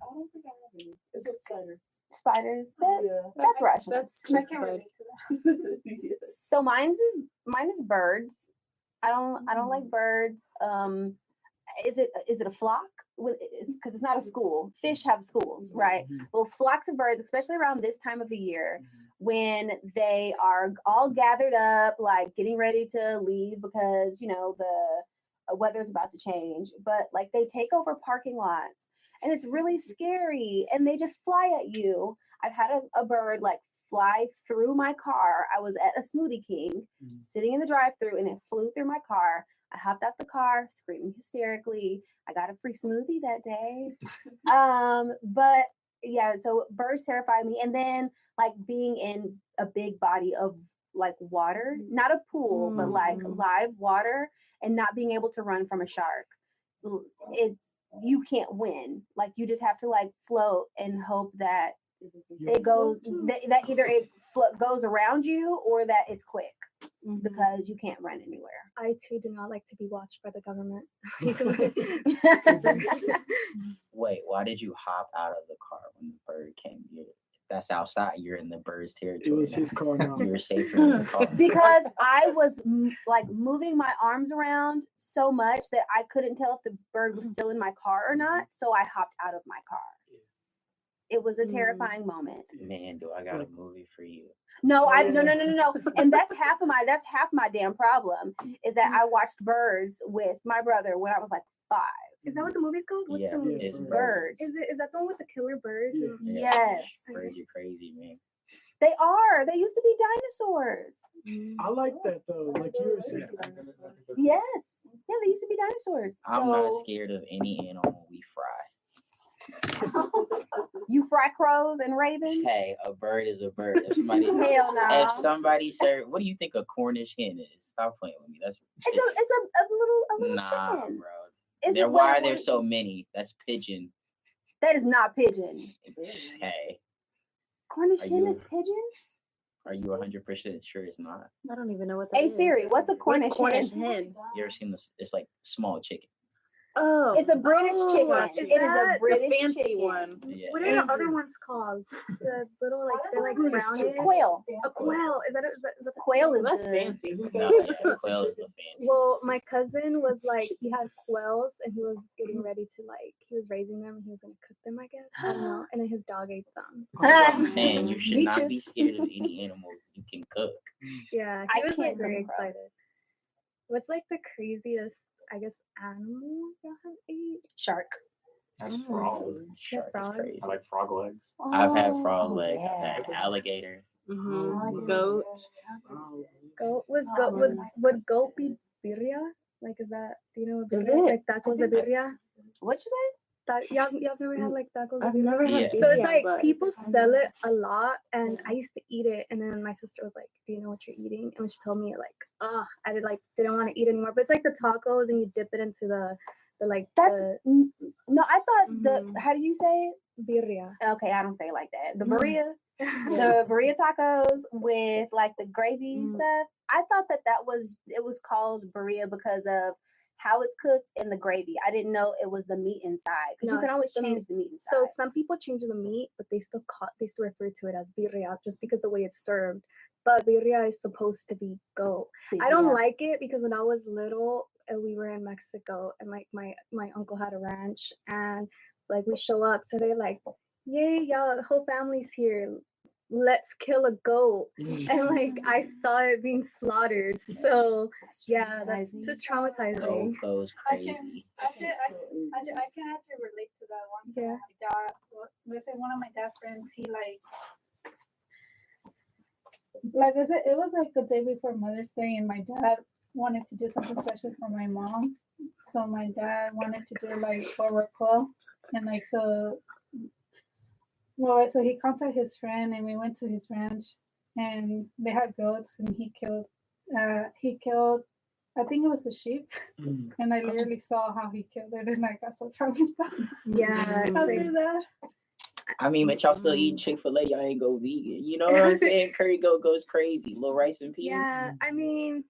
I don't think I have any. It's just spiders. Spiders. Yeah. That's rational. That's I can justified. relate to that. Yes. So mine is birds. I don't like birds. Is it a flock? Because it's not a school. Fish have schools, right? Well, flocks of birds, especially around this time of the year, when they are all gathered up, like getting ready to leave because the weather's about to change. But like they take over parking lots, and it's really scary, and they just fly at you. I've had a bird like fly through my car. I was at a Smoothie King, sitting in the drive-thru, and it flew through my car. I hopped out the car, screaming hysterically. I got a free smoothie that day. But yeah, so birds terrify me. And then like being in a big body of like water, not a pool, but like live water, and not being able to run from a shark. you can't win. Like you just have to like float and hope that it goes that either it goes around you or that it's quick because you can't run anywhere. I too do not like to be watched by the government. Wait, why did you hop out of the car when the bird came? That's outside. You're in the bird's territory. It was his car now. You're safer in the car. Because I was like moving my arms around so much that I couldn't tell if the bird was still in my car or not. So I hopped out of my car. It was a terrifying moment. Man, do I got a movie for you? No, no. And that's half my damn problem is that I watched Birds with my brother when I was like 5. Is that what the movie's called? What's the movie? It's Birds. Is that the one with the killer birds? Yeah. Yes. Birds are crazy, man. They are. They used to be dinosaurs. I like that though. Like you were saying. Yes. Yeah, they used to be dinosaurs. I'm not scared of any animal we fry. You fry crows and ravens? Hey, a bird is a bird. If somebody, hell no. If somebody served, what do you think a Cornish hen is? Stop playing with me. That's it's a little chicken. Bro. Why are there so many? That's pigeon. That is not pigeon. Hey. Cornish hen is pigeon? Are you 100% sure it's not? I don't even know what that is. Hey Siri, what's a Cornish hen? You ever seen this? It's like small chicken. Oh, it's a British chicken. It is a British fancy chicken. one. Yeah. What are the other ones called? The little they're like brownish. Quail. A quail. Is that quail is that's good. fancy. No, yeah, quail is the fancy. Well, my cousin was like he had quails and he was getting ready to he was raising them and he was gonna cook them, I guess. I don't know. And then his dog ate them. I'm saying you should not be scared of any animal you can cook. Yeah, he was like very excited. What's like the craziest, I guess, animal y'all have ate? Shark. That's frog. Shark is crazy. I like frog legs. I've had frog legs. I've had alligator. Goat. Would goat be birria? Like, is that, do you know what birria? Like tacos de birria? What'd you say? Y'all never had like tacos de I've birria? never had So it's birria, like but- people sell it a lot, and I used to eat it, and then my sister was like, "Do you know what you're eating?" And when she told me, I didn't want to eat anymore. But it's like the tacos, and you dip it into the like. No, I thought how do you say it? Birria. Okay, I don't say it like that. The birria, the birria tacos with like the gravy stuff. I thought it was called birria because of how it's cooked in the gravy. I didn't know it was the meat inside because you can always change the meat inside. So some people change the meat, but they still refer to it as birria just because the way it's served. But birria is supposed to be goat. I don't like it because when I was little, we were in Mexico and like my uncle had a ranch and like we show up, so they're like, "Yay, y'all! The whole family's here. Let's kill a goat." And like I saw it being slaughtered. So yeah, that's just traumatizing. Goat goes crazy. I can actually relate to that one. Yeah. My dad, let's say one of my dad's friends, he it was like the day before Mother's Day, and my dad wanted to do something special for my mom. So my dad wanted to do like barbacoa, and so he contacted his friend, and we went to his ranch, and they had goats, and he killed, I think it was a sheep, and I literally saw how he killed it, and I got so traumatized. Yeah, after that. I mean, but y'all still eat Chick-fil-A. Y'all ain't go vegan. You know what I'm saying? Curry goat goes crazy. Little rice and peas. Yeah, I mean,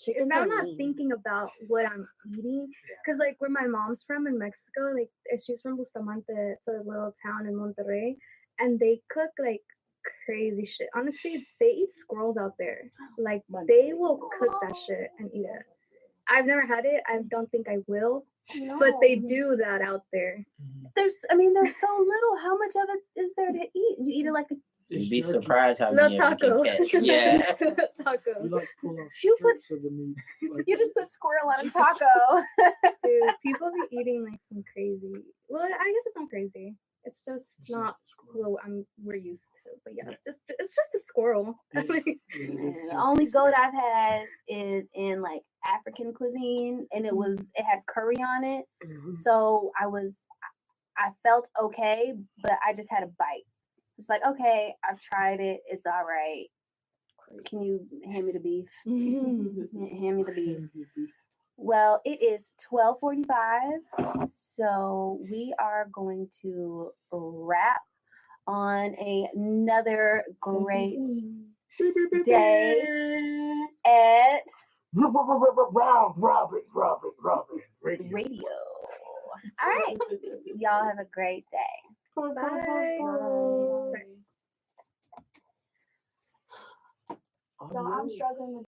if I'm not thinking about what I'm eating, because like where my mom's from in Mexico, like she's from Bustamante, it's a little town in Monterrey, and they cook like crazy shit. Honestly, they eat squirrels out there. Like they will cook that shit and eat it. I've never had it. I don't think I will. No. But they do that out there. There's so little. How much of it is there to eat? You eat it like a. You'd be surprised how many of you can catch. Yeah. Taco. You just put squirrel on a taco. Dude, people be eating like some crazy. Well, I guess it's not crazy. It's just not what we're used to. But yeah, it's just a squirrel. The only goat I've had is in like African cuisine, and it had curry on it. So I felt okay, but I just had a bite. It's like, okay, I've tried it. It's all right. Can you hand me the beef? Hand me the beef. Well, it is 12:45, so we are going to wrap on another great day at Round Robin radio. All right, y'all have a great day. Bye. I'm struggling with